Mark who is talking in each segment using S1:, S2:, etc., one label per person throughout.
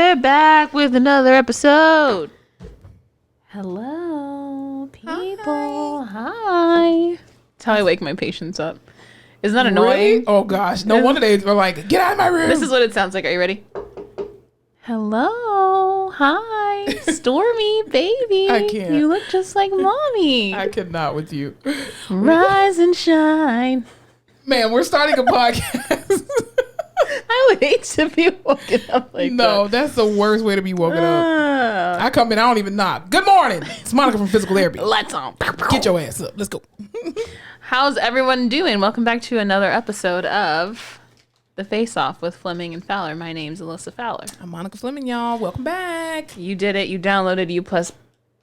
S1: We're back with another episode. Hello, people. Hi. That's how I wake my patients up. Isn't that annoying?
S2: Really? Oh gosh. No wonder they were like, get out of my room.
S1: This is what it sounds like. Are you ready? Hello. Hi. Stormy, baby.
S2: I can't.
S1: You look just like mommy.
S2: I cannot with you.
S1: Rise and shine.
S2: Man, we're starting a podcast.
S1: I would hate to be woken up like that.
S2: No, that's the worst way to be woken up. I come in, I don't even knock. Good morning. It's Monica from Physical Therapy.
S1: Let's on.
S2: Get your ass up. Let's go.
S1: How's everyone doing? Welcome back to another episode of The Face Off with Fleming and Fowler. My name's Alyssa Fowler.
S2: I'm Monica Fleming, y'all. Welcome back.
S1: You did it. You downloaded U plus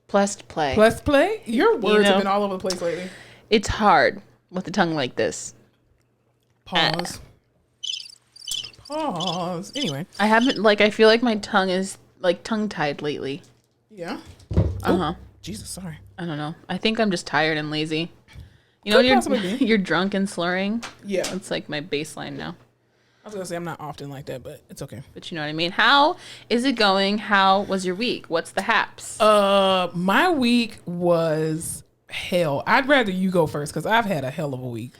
S1: play.
S2: Plus play? Your words have been all over the place lately.
S1: It's hard with a tongue like this.
S2: Pause. Pause. Anyway.
S1: I feel like my tongue is like tongue-tied lately.
S2: Yeah?
S1: Uh-huh.
S2: Jesus, sorry.
S1: I don't know. I think I'm just tired and lazy. You know when you're drunk and slurring?
S2: Yeah.
S1: It's like my baseline now.
S2: I was going to say I'm not often like that, but it's okay.
S1: But you know what I mean? How is it going? How was your week? What's the haps?
S2: My week was hell. I'd rather you go first because I've had a hell of a week.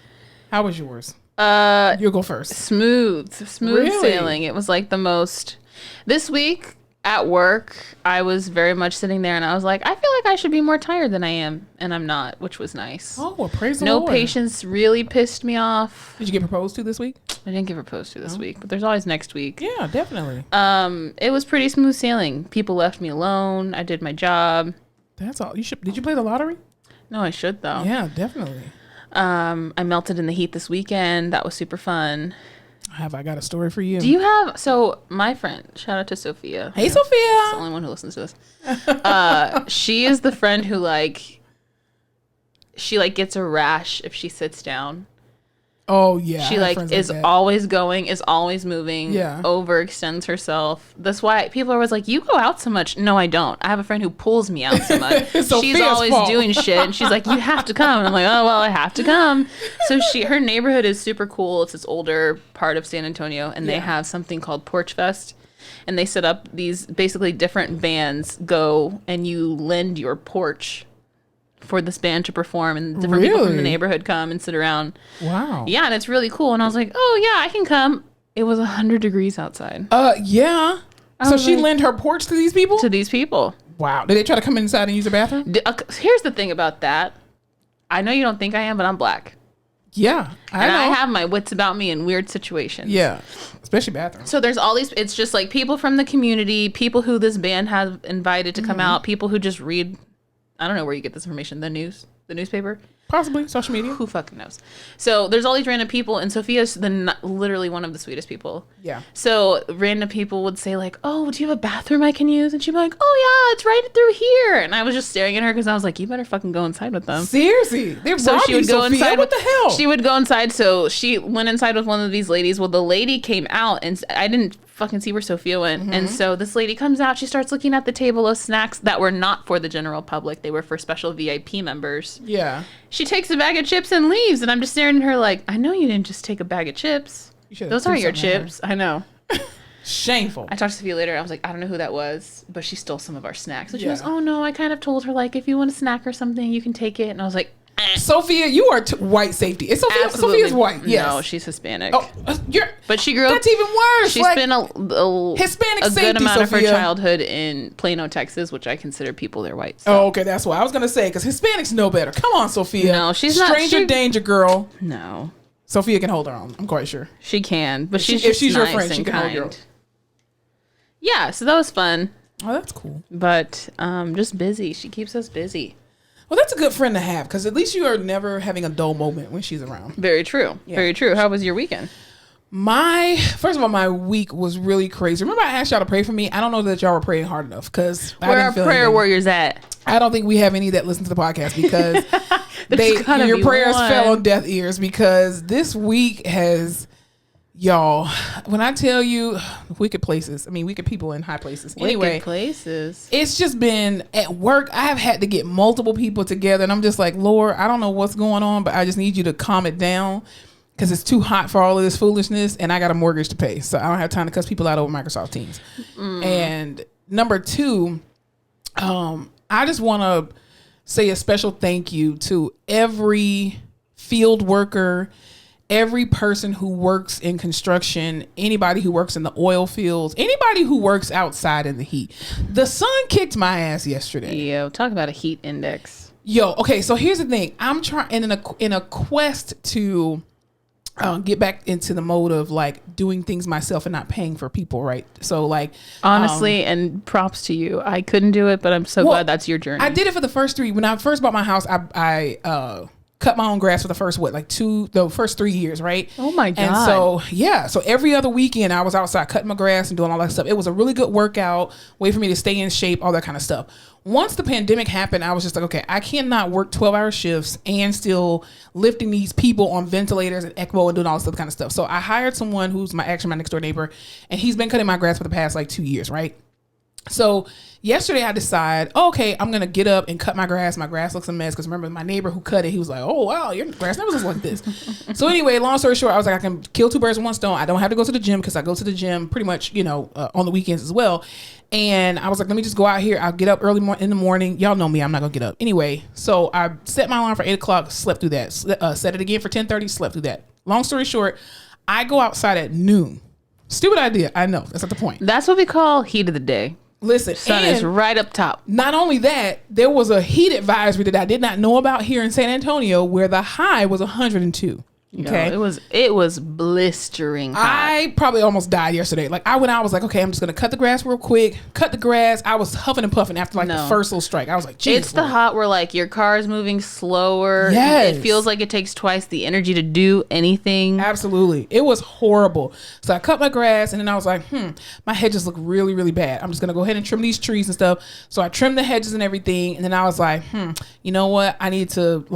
S2: How was yours? You'll go first.
S1: Smooth
S2: Really?
S1: sailing. It was like the most. This week at work, I was very much sitting there and I was like, I feel like I should be more tired than I am, and I'm not, which was nice.
S2: Oh, well, praise the
S1: No
S2: Lord.
S1: patients really pissed me off.
S2: Did you get proposed to this week?
S1: I didn't get proposed to this week, but there's always next week.
S2: Yeah, definitely.
S1: It was pretty smooth sailing. People left me alone. I did my job.
S2: That's all. Did you play the lottery?
S1: No, I should though.
S2: Yeah, definitely.
S1: I melted in the heat this weekend. That was super fun.
S2: Have I got a story for you?
S1: Do you have, so my friend, shout out to Sophia.
S2: Hey,
S1: She's the
S2: Sophia.
S1: only one who listens to this. She is the friend who she gets a rash if she sits down.
S2: Oh, yeah.
S1: She is always going, is always moving,
S2: Yeah.
S1: overextends herself. That's why people are always like, you go out so much. No, I don't. I have a friend who pulls me out so much. She's always
S2: fault.
S1: doing shit. And she's like, you have to come. And I'm like, oh, well, I have to come. So her neighborhood is super cool. It's this older part of San Antonio. And they have something called Porch Fest. And they set up these basically different bands go and you lend your porch for this band to perform, and different people from the neighborhood come and sit around.
S2: Wow.
S1: Yeah, and it's really cool. And I was like, oh yeah, I can come. It was 100 degrees outside.
S2: Yeah. So she lent her porch to these people?
S1: To these people.
S2: Wow. Did they try to come inside and use the bathroom?
S1: Here's the thing about that. I know you don't think I am, but I'm black.
S2: Yeah. I know.
S1: I have my wits about me in weird situations.
S2: Yeah. Especially bathrooms.
S1: So there's all these, it's just like people from the community, people who this band has invited to come out, people who just read, I don't know where you get this information, the newspaper?
S2: Possibly. Social media.
S1: Who fucking knows? So there's all these random people, and Sophia's literally one of the sweetest people.
S2: Yeah.
S1: So random people would say like, oh, do you have a bathroom I can use? And she'd be like, oh yeah, it's right through here. And I was just staring at her because I was like, you better fucking go inside with them.
S2: Seriously. They're
S1: So she would go
S2: Sophia.
S1: inside.
S2: What the hell?
S1: She would go inside. So she went inside with one of these ladies. Well, the lady came out, and I didn't fucking see where Sophia went. And so this lady comes out. She starts looking at the table of snacks that were not for the general public. They were for special VIP members.
S2: Yeah.
S1: She takes a bag of chips and leaves, and I'm just staring at her like, I know you didn't just take a bag of chips. Those aren't your chips. I know.
S2: Shameful.
S1: I talked to Sophia later. I was like, I don't know who that was, but she stole some of our snacks. And she goes, oh no, I kind of told her like, if you want a snack or something, you can take it. And I was like,
S2: Sophia, you are white safety. It's Sophia.
S1: absolutely.
S2: Sophia's white. Yes.
S1: No, she's Hispanic.
S2: Oh,
S1: but she grew up.
S2: That's even worse.
S1: She spent a
S2: Hispanic
S1: good
S2: safety,
S1: amount of her
S2: Sophia.
S1: childhood in Plano, Texas, which I consider people there white. So.
S2: Oh, okay, that's what I was gonna say. Because Hispanics know better. Come on, Sophia.
S1: No, she's not.
S2: Stranger danger, girl.
S1: No,
S2: Sophia can hold her own. I'm quite sure.
S1: she can, but
S2: If
S1: she's
S2: she- if
S1: just
S2: she's your
S1: nice
S2: friend,
S1: and
S2: she can hold your own.
S1: kind. Yeah, so that was fun,
S2: Oh, that's cool.
S1: but just busy. She keeps us busy.
S2: Well, that's a good friend to have because at least you are never having a dull moment when she's around.
S1: Very true.
S2: Yeah.
S1: Very true. How was your weekend?
S2: First of all, my week was really crazy. Remember I asked y'all to pray for me? I don't know that y'all were praying hard enough because
S1: Where are prayer warriors at?
S2: I don't think we have any that listen to the podcast because your
S1: be
S2: prayers
S1: one.
S2: fell on deaf ears because this week has, y'all, when I tell you wicked places, I mean wicked people in high places. Anyway,
S1: Wicked places.
S2: it's just been at work. I have had to get multiple people together and I'm just like, Lord, I don't know what's going on, but I just need you to calm it down. because it's too hot for all of this foolishness, and I got a mortgage to pay, so I don't have time to cuss people out over Microsoft Teams. And number two, I just want to say a special thank you to every field worker, every person who works in construction, anybody who works in the oil fields, anybody who works outside in the heat. The sun kicked my ass yesterday.
S1: Yo, talk about a heat index.
S2: Yo, okay, so here's the thing. I'm trying in a quest to get back into the mode of like doing things myself and not paying for people, right? So like
S1: honestly, and props to you. I couldn't do it, but I'm so glad that's your journey.
S2: I did it for the first 3. When I first bought my house, I cut my own grass for the first the first 3 years, right?
S1: Oh my God.
S2: And so every other weekend I was outside cutting my grass and doing all that stuff. It was a really good workout, way for me to stay in shape, all that kind of stuff. Once the pandemic happened, I was just like, okay, I cannot work 12-hour shifts and still lifting these people on ventilators and ECMO and doing all this other kind of stuff. So I hired someone who's my next door neighbor, and he's been cutting my grass for the past 2 years, right? So yesterday I decided, okay, I'm going to get up and cut my grass. My grass looks a mess because remember my neighbor who cut it, he was like, oh, wow, your grass never looks like this. So anyway, long story short, I was like, I can kill 2 birds with one stone. I don't have to go to the gym because I go to the gym pretty much, on the weekends as well. And I was like, let me just go out here. I'll get up early in the morning. Y'all know me. I'm not going to get up. Anyway, so I set my alarm for 8 o'clock, slept through that. Set it again for 10:30, slept through that. Long story short, I go outside at noon. Stupid idea. I know. That's not the point.
S1: That's what we call heat of the day.
S2: Listen,
S1: sun is right up top.
S2: Not only that, there was a heat advisory that I did not know about here in San Antonio where the high was 102. Okay,
S1: no, it was blistering hot.
S2: I probably almost died yesterday. Like I went out, I was like, okay, I'm just gonna cut the grass real quick. Cut the grass. I was huffing and puffing after the first little strike. I was like, Jesus,
S1: it's the hot where like your car is moving slower.
S2: Yes,
S1: it feels like it takes twice the energy to do anything.
S2: Absolutely, it was horrible. So I cut my grass, and then I was like, my hedges look really, really bad. I'm just gonna go ahead and trim these trees and stuff. So I trimmed the hedges and everything, and then I was like, you know what? I need to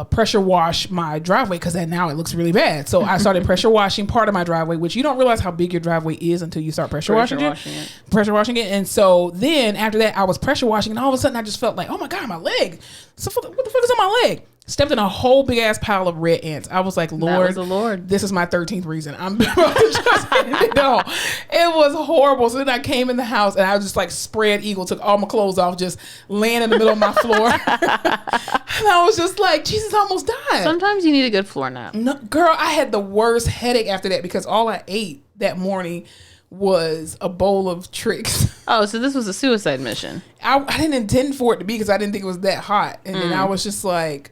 S2: pressure wash my driveway because now it looks really bad. So I started pressure washing part of my driveway, which you don't realize how big your driveway is until you start pressure washing it. And so then after that, I was pressure washing, and all of a sudden I just felt like, oh my God, my leg. So what the fuck is on my leg? Stepped in a whole big ass pile of red ants. I was like, Lord, this is my 13th reason. I'm about to just end it all. It was horrible. So then I came in the house and I was just spread eagle, took all my clothes off, just laying in the middle of my floor. And I was just like, Jesus, I almost died.
S1: Sometimes you need a good floor nap.
S2: No, girl, I had the worst headache after that because all I ate that morning was a bowl of tricks.
S1: Oh, so this was a suicide mission.
S2: I didn't intend for it to be because I didn't think it was that hot. And then I was just like...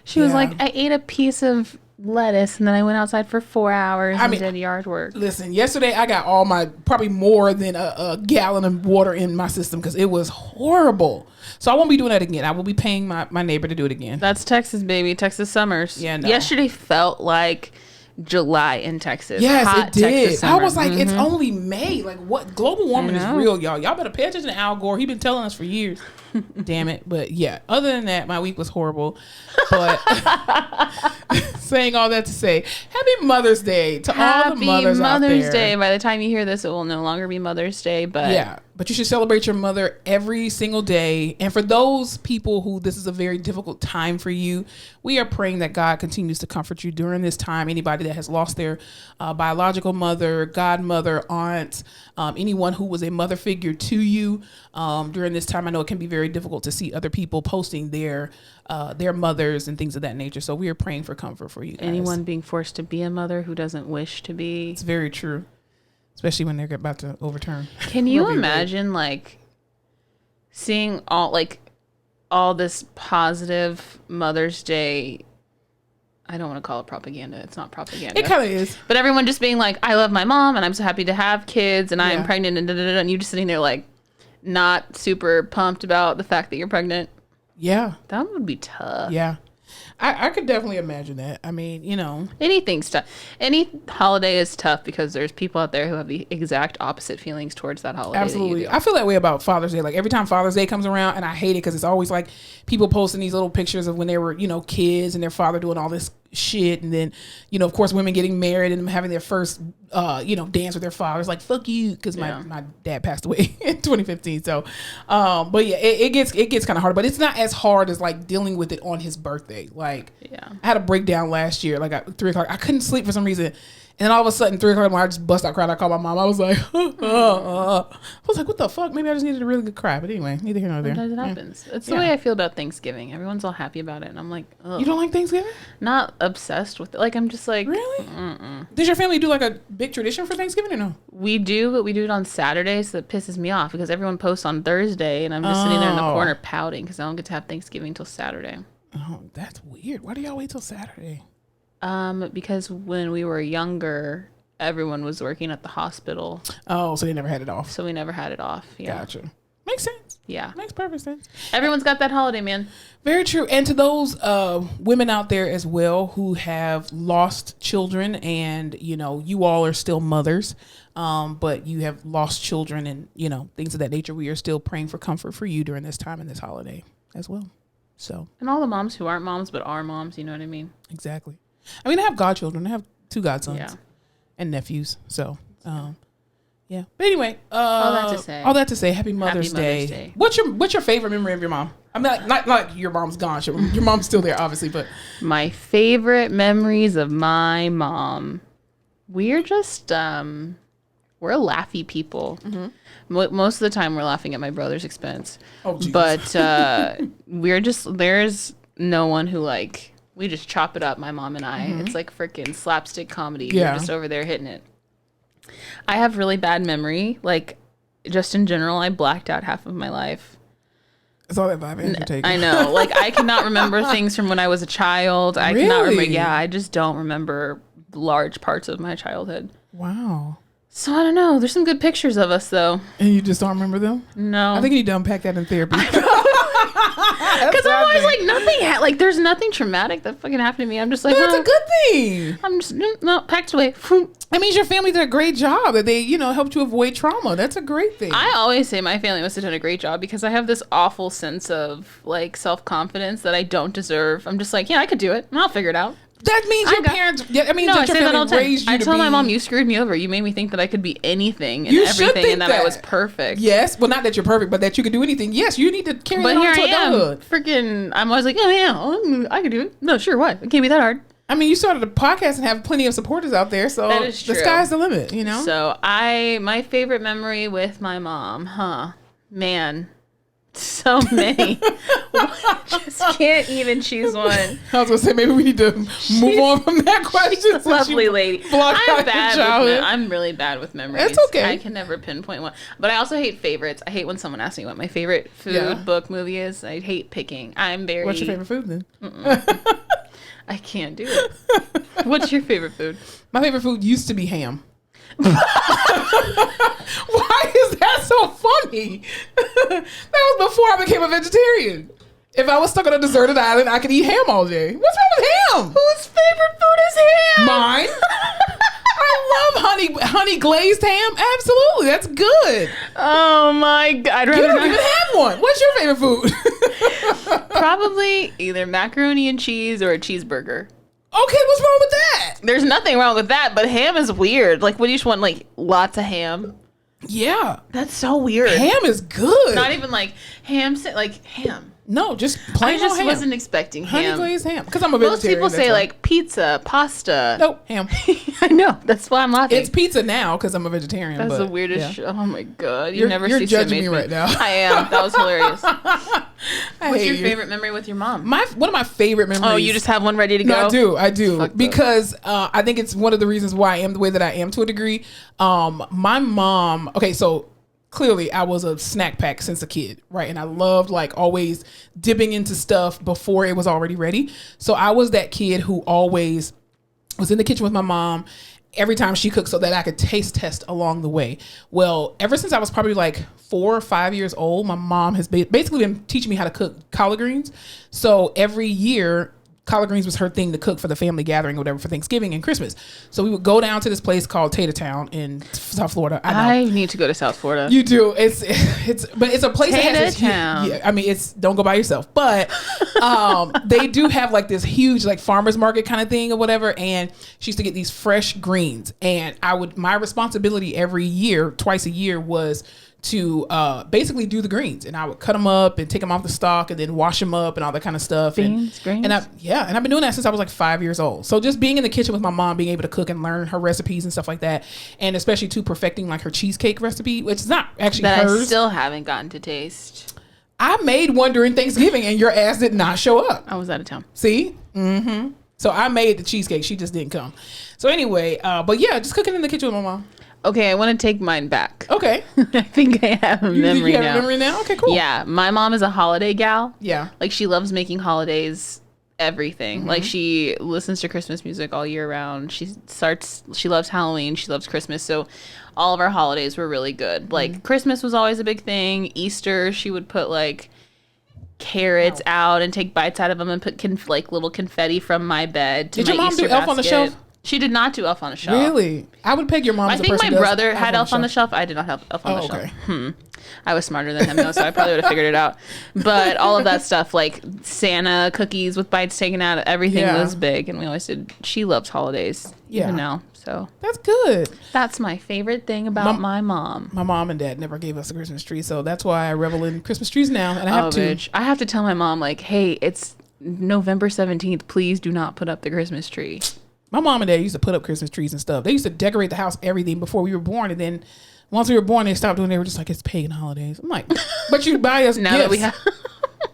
S1: She was like, I ate a piece of lettuce and then I went outside for 4 hours and did yard work.
S2: Listen, yesterday I got probably more than a gallon of water in my system because it was horrible. So I won't be doing that again. I will be paying my neighbor to do it again.
S1: That's Texas, baby. Texas summers.
S2: Yeah, no.
S1: Yesterday felt like July in Texas.
S2: Yes,
S1: hot
S2: it did.
S1: Texas summer.
S2: I was like, it's only May. Like, what? Global warming is real, y'all. Y'all better pay attention to Al Gore. He's been telling us for years. Damn it. But yeah, other than that, my week was horrible. But saying all that to say, happy Mother's Day to all the mothers out there.
S1: Happy Mother's Day. By the time you hear this, it will no longer be Mother's Day. But
S2: yeah, but you should celebrate your mother every single day. And for those people who this is a very difficult time for you, we are praying that God continues to comfort you during this time. Anybody that has lost their biological mother, godmother, aunt, anyone who was a mother figure to you during this time. I know it can be very difficult to see other people posting their mothers and things of that nature. So we are praying for comfort for you guys.
S1: Anyone being forced to be a mother who doesn't wish to be.
S2: It's very true. Especially when they're about to overturn.
S1: Can you imagine seeing all this positive Mother's Day? I don't want to call it propaganda. It's not propaganda.
S2: It kind of is.
S1: But everyone just being like, I love my mom and I'm so happy to have kids and I am pregnant and you just sitting there not super pumped about the fact that you're pregnant.
S2: Yeah.
S1: That would be tough.
S2: Yeah. I could definitely imagine that. I mean,
S1: anything's tough. Any holiday is tough because there's people out there who have the exact opposite feelings towards that holiday.
S2: Absolutely. I feel that way about Father's Day. Like every time Father's Day comes around, and I hate it because it's always like people posting these little pictures of when they were, kids and their father doing all this shit. And then, of course, women getting married and them having their first, dance with their fathers. Like, fuck you, because my dad passed away in 2015. So, but yeah, it gets kind of hard. But it's not as hard as like dealing with it on his birthday. Like, I had a breakdown last year. Like at 3 o'clock, I couldn't sleep for some reason. And then all of a sudden, 3 o'clock, I just bust out crying. I called my mom. I was like, I was like, what the fuck? Maybe I just needed a really good cry. But anyway, neither here nor there.
S1: Sometimes it happens. It's the way I feel about Thanksgiving. Everyone's all happy about it. And I'm like, ugh.
S2: You don't like Thanksgiving?
S1: Not obsessed with it. Like, I'm just like,
S2: really? Mm-mm. Does your family do like a big tradition for Thanksgiving or no?
S1: We do, but we do it on Saturday. So it pisses me off because everyone posts on Thursday. And I'm just sitting there in the corner pouting because I don't get to have Thanksgiving until Saturday.
S2: Oh, that's weird. Why do y'all wait till Saturday?
S1: Because when we were younger, everyone was working at the hospital.
S2: Oh, so they never had it off.
S1: So we never had it off. Yeah.
S2: Gotcha. Makes sense.
S1: Yeah.
S2: Makes perfect sense.
S1: Everyone's got that holiday, man.
S2: Very true. And to those women out there as well who have lost children and, you all are still mothers, but you have lost children and, things of that nature, we are still praying for comfort for you during this time and this holiday as well. So.
S1: And all the moms who aren't moms but are moms, you know what I mean?
S2: Exactly. I mean, I have godchildren. I have 2 godsons.
S1: Yeah.
S2: And nephews. So, yeah. But anyway,
S1: all that to say,
S2: Happy Mother's Day. What's your favorite memory of your mom? I'm not like your mom's gone. Your mom's still there, obviously, but
S1: my favorite memories of my mom. We're just we're laughy people. Mm-hmm. Most of the time, we're laughing at my brother's expense.
S2: Oh, Jesus.
S1: But there's no one who like. We just chop it up, my mom and I. Mm-hmm. It's like freaking slapstick comedy. Yeah. We're just over there hitting it. I have really bad memory. Like, just in general, I blacked out half of my life.
S2: It's all that vibe you're taking.
S1: I know. Like, I cannot remember things from when I was a child. I cannot remember. Yeah, I just don't remember large parts of my childhood.
S2: Wow.
S1: So, I don't know. There's some good pictures of us, though.
S2: And you just don't remember them?
S1: No.
S2: I think you need to unpack that in therapy.
S1: Because I'm always like, nothing there's nothing traumatic that fucking happened to me. I'm just like,
S2: that's a good thing.
S1: I'm just, no, packed away.
S2: That means your family did a great job, that they, helped you avoid trauma. That's a great thing.
S1: I always say my family must have done a great job because I have this awful sense of like self-confidence that I don't deserve. I'm just like, yeah, I could do it. I'll figure it out.
S2: That means your parents. Yeah, I mean, no, your family raised you
S1: I
S2: to
S1: tell
S2: be.
S1: my mom, you screwed me over. You made me think that I could be anything and everything, and that I was perfect.
S2: Yes, well, not that you're perfect, but that you could do anything. Yes, you need to carry that on to adulthood.
S1: Freaking, I'm always like, oh yeah, I could do it. No, sure, what? It can't be that hard.
S2: I mean, you started a podcast and have plenty of supporters out there, so
S1: that is true.
S2: The sky's the limit,
S1: So my favorite memory with my mom, man. So many. Just can't even choose one.
S2: I was gonna say maybe we need to move on from that question.
S1: Lovely lady. I'm really bad with memories.
S2: That's okay.
S1: I can never pinpoint one. But I also hate favorites. I hate when someone asks me what my favorite food, book, movie is. I hate picking. What's your favorite food then? I can't do it. What's your favorite food?
S2: My favorite food used to be ham. Why is that so funny? That was before I became a vegetarian. If I was stuck on a deserted island, I could eat ham all day. What's wrong with ham?
S1: Whose favorite food is ham?
S2: Mine. I love honey glazed ham. Absolutely, that's good.
S1: Oh my God! I'd rather
S2: you don't even have one. What's your favorite food?
S1: Probably either macaroni and cheese or a cheeseburger.
S2: Okay, what's wrong with that?
S1: There's nothing wrong with that, but ham is weird. Like, what do you just want? Like, lots of ham?
S2: Yeah.
S1: That's so weird.
S2: Ham is good.
S1: Not even like ham.
S2: No, just plain
S1: I just
S2: ham.
S1: wasn't expecting ham.
S2: Honey glazed ham. Because I'm a vegetarian.
S1: Most people say like pizza, pasta.
S2: Nope, ham.
S1: I know. That's why I'm laughing.
S2: It's pizza now because I'm a vegetarian.
S1: That's the weirdest shit. Oh my God.
S2: You're judging me right now.
S1: I am. That was hilarious. What's your favorite memory with your mom?
S2: One of my favorite memories.
S1: Oh, you just have one ready to go?
S2: No, I do. Because I think it's one of the reasons why I am the way that I am to a degree. My mom, okay, so clearly I was a snack pack since a kid, right? And I loved like always dipping into stuff before it was already ready. So I was that kid who always was in the kitchen with my mom every time she cooked so that I could taste test along the way. Well, ever since I was probably like 4 or 5 years old, my mom has basically been teaching me how to cook collard greens. So every year, collard greens was her thing to cook for the family gathering or whatever for Thanksgiving and Christmas. So we would go down to this place called Tater Town in South Florida.
S1: I need to go to South Florida.
S2: You do. But it's a place that has
S1: Town.
S2: Yeah, I mean, don't go by yourself, but They do have like this huge like farmers market kind of thing or whatever, and she used to get these fresh greens, and my responsibility every year, twice a year, was to basically do the greens, and I would cut them up and take them off the stalk and then wash them up and all that kind of stuff.
S1: Greens.
S2: And I've been doing that since I was like 5 years old. So just being in the kitchen with my mom, being able to cook and learn her recipes and stuff like that, and especially too perfecting like her cheesecake recipe, which is not actually
S1: that
S2: hers.
S1: I still haven't gotten to taste.
S2: I made one during Thanksgiving and your ass did not show up.
S1: I was out of town.
S2: See? Mm-hmm. So I made the cheesecake. She just didn't come. So anyway, but yeah, just cooking in the kitchen with my mom.
S1: Okay, I want to take mine back.
S2: Okay.
S1: I think I have a memory now.
S2: You have a memory now? Okay, cool.
S1: Yeah, my mom is a holiday gal.
S2: Yeah.
S1: Like, she loves making holidays everything.
S2: Mm-hmm.
S1: Like, she listens to Christmas music all year round. She loves Halloween. She loves Christmas. So all of our holidays were really good. Like, Christmas was always a big thing. Easter, she would put, like, carrots out and take bites out of them and put little confetti from my bed to
S2: Did your mom
S1: Easter
S2: do Elf on the
S1: basket.
S2: Shelf?
S1: She did not do Elf on the Shelf.
S2: Really? I would peg your mom as
S1: I
S2: a
S1: think
S2: person
S1: my
S2: who does
S1: brother had Elf on the Shelf. I did not have Elf on the
S2: okay.
S1: Shelf. I was smarter than him, though, so I probably would have figured it out. But all of that stuff, like Santa cookies with bites taken out, everything was big. And we always did. She loves holidays, even now. So
S2: that's good.
S1: That's my favorite thing about my mom.
S2: My mom and dad never gave us a Christmas tree, so that's why I revel in Christmas trees now. And I have to.
S1: Bitch. I have to tell my mom, like, hey, it's November 17th. Please do not put up the Christmas tree.
S2: My mom and dad used to put up Christmas trees and stuff. They used to decorate the house, everything before we were born, and then once we were born, they stopped doing it. They were just like, it's pagan holidays. I'm like, but you buy us
S1: now
S2: gifts.
S1: that we have.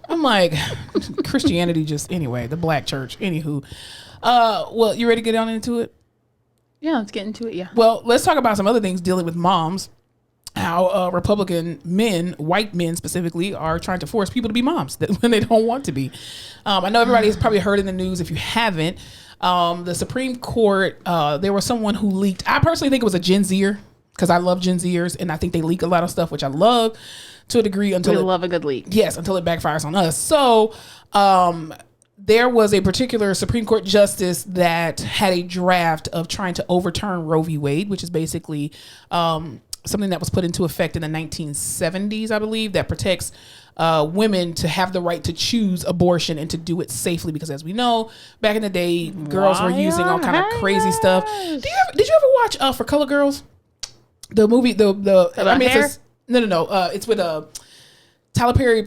S2: I'm like, Christianity just, anyway, the black church. Anywho. Well, you ready to get on into it?
S1: Yeah, let's get into it, yeah.
S2: Well, let's talk about some other things dealing with moms. How Republican men, white men specifically, are trying to force people to be moms when they don't want to be. I know everybody has probably heard in the news. If you haven't, the Supreme Court, there was someone who leaked. I personally think it was a Gen Zer, because I love Gen Zers, and I think they leak a lot of stuff, which I love to a degree.
S1: We love a good leak.
S2: Yes, until it backfires on us. So there was a particular Supreme Court justice that had a draft of trying to overturn Roe v. Wade, which is basically something that was put into effect in the 1970s, I believe, that protects women to have the right to choose abortion and to do it safely. Because as we know, back in the day, girls were using all kind of crazy stuff. Did you ever watch For Color Girls? The movie,
S1: hair?
S2: It's with Tyler Perry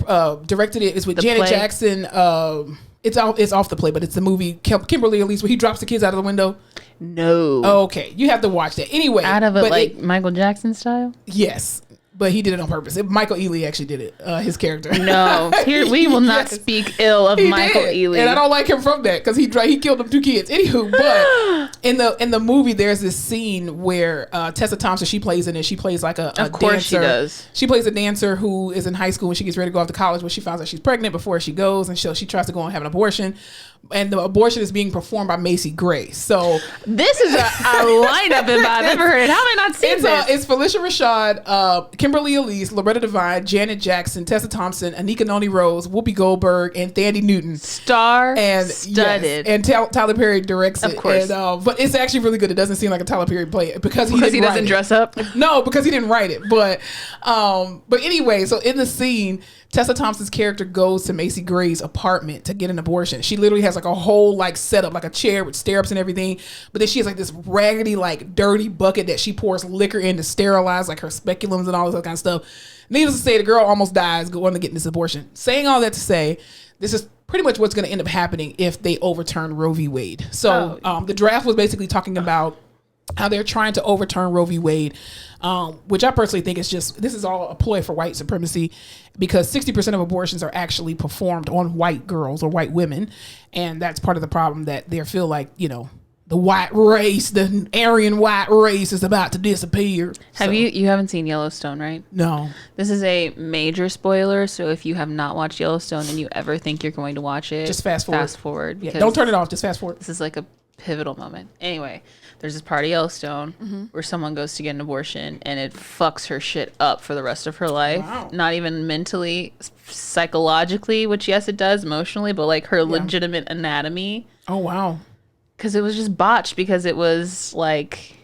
S2: directed it. It's with Janet
S1: play?
S2: Jackson. It's off the play, but it's the movie Kimberly Elise where he drops the kids out of the window.
S1: No.
S2: Okay, you have to watch that anyway.
S1: Out of it, Michael Jackson style.
S2: Yes, but he did it on purpose. Michael Ealy actually did it. His character.
S1: No, here we will not speak ill of Michael Ealy,
S2: and I don't like him from that because he killed them 2 kids. Anywho, but in the movie, there's this scene where Tessa Thompson, she plays in it. She plays like a
S1: of course
S2: dancer.
S1: She does.
S2: She plays a dancer who is in high school and she gets ready to go off to college, but she finds out she's pregnant before she goes, and she tries to go and have an abortion. And the abortion is being performed by Macy Gray. So
S1: this is a lineup if I've ever heard it. How have I not seen this?
S2: It's Felicia Rashad, Kimberly Elise, Loretta Devine, Janet Jackson, Tessa Thompson, Anika Noni Rose, Whoopi Goldberg, and Thandie Newton.
S1: Studded.
S2: Yes, and Tyler Perry directs it.
S1: Of course.
S2: And, but it's actually really good. It doesn't seem like a Tyler Perry play because he
S1: doesn't dress up.
S2: No, because he didn't write it. But anyway, so in the scene, Tessa Thompson's character goes to Macy Gray's apartment to get an abortion. She literally has like a whole like setup, like a chair with stirrups and everything. But then she has like this raggedy, like dirty bucket that she pours liquor in to sterilize like her speculums and all this other kind of stuff. Needless to say, the girl almost dies going to get this abortion. Saying all that to say, this is pretty much what's going to end up happening if they overturn Roe v. Wade. So the draft was basically talking about how they're trying to overturn Roe v. Wade, which I personally think is this is all a ploy for white supremacy, because 60% of abortions are actually performed on white girls or white women. And that's part of the problem, that they feel like, the white race, the Aryan white race is about to disappear.
S1: You haven't seen Yellowstone, right?
S2: No.
S1: This is a major spoiler, so if you have not watched Yellowstone and you ever think you're going to watch it,
S2: just fast forward.
S1: Fast forward.
S2: Yeah, don't turn it off, just fast forward.
S1: This is like a pivotal moment. Anyway, there's this part of Yellowstone where someone goes to get an abortion and it fucks her shit up for the rest of her life.
S2: Wow.
S1: Not even mentally, psychologically, which yes it does, emotionally, but like her legitimate anatomy.
S2: Oh wow.
S1: Because it was just botched, because it was like,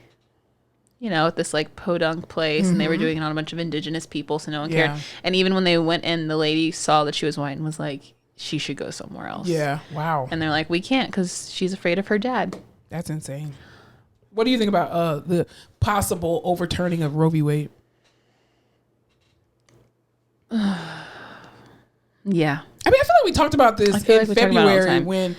S1: at this like podunk place, and they were doing it on a bunch of indigenous people, so no one cared. And even when they went in, the lady saw that she was white and was like, she should go somewhere else.
S2: Yeah. Wow.
S1: And they're like, we can't because she's afraid of her dad.
S2: That's insane. What do you think about the possible overturning of Roe v. Wade?
S1: Yeah.
S2: I mean, I feel like we talked about this in February when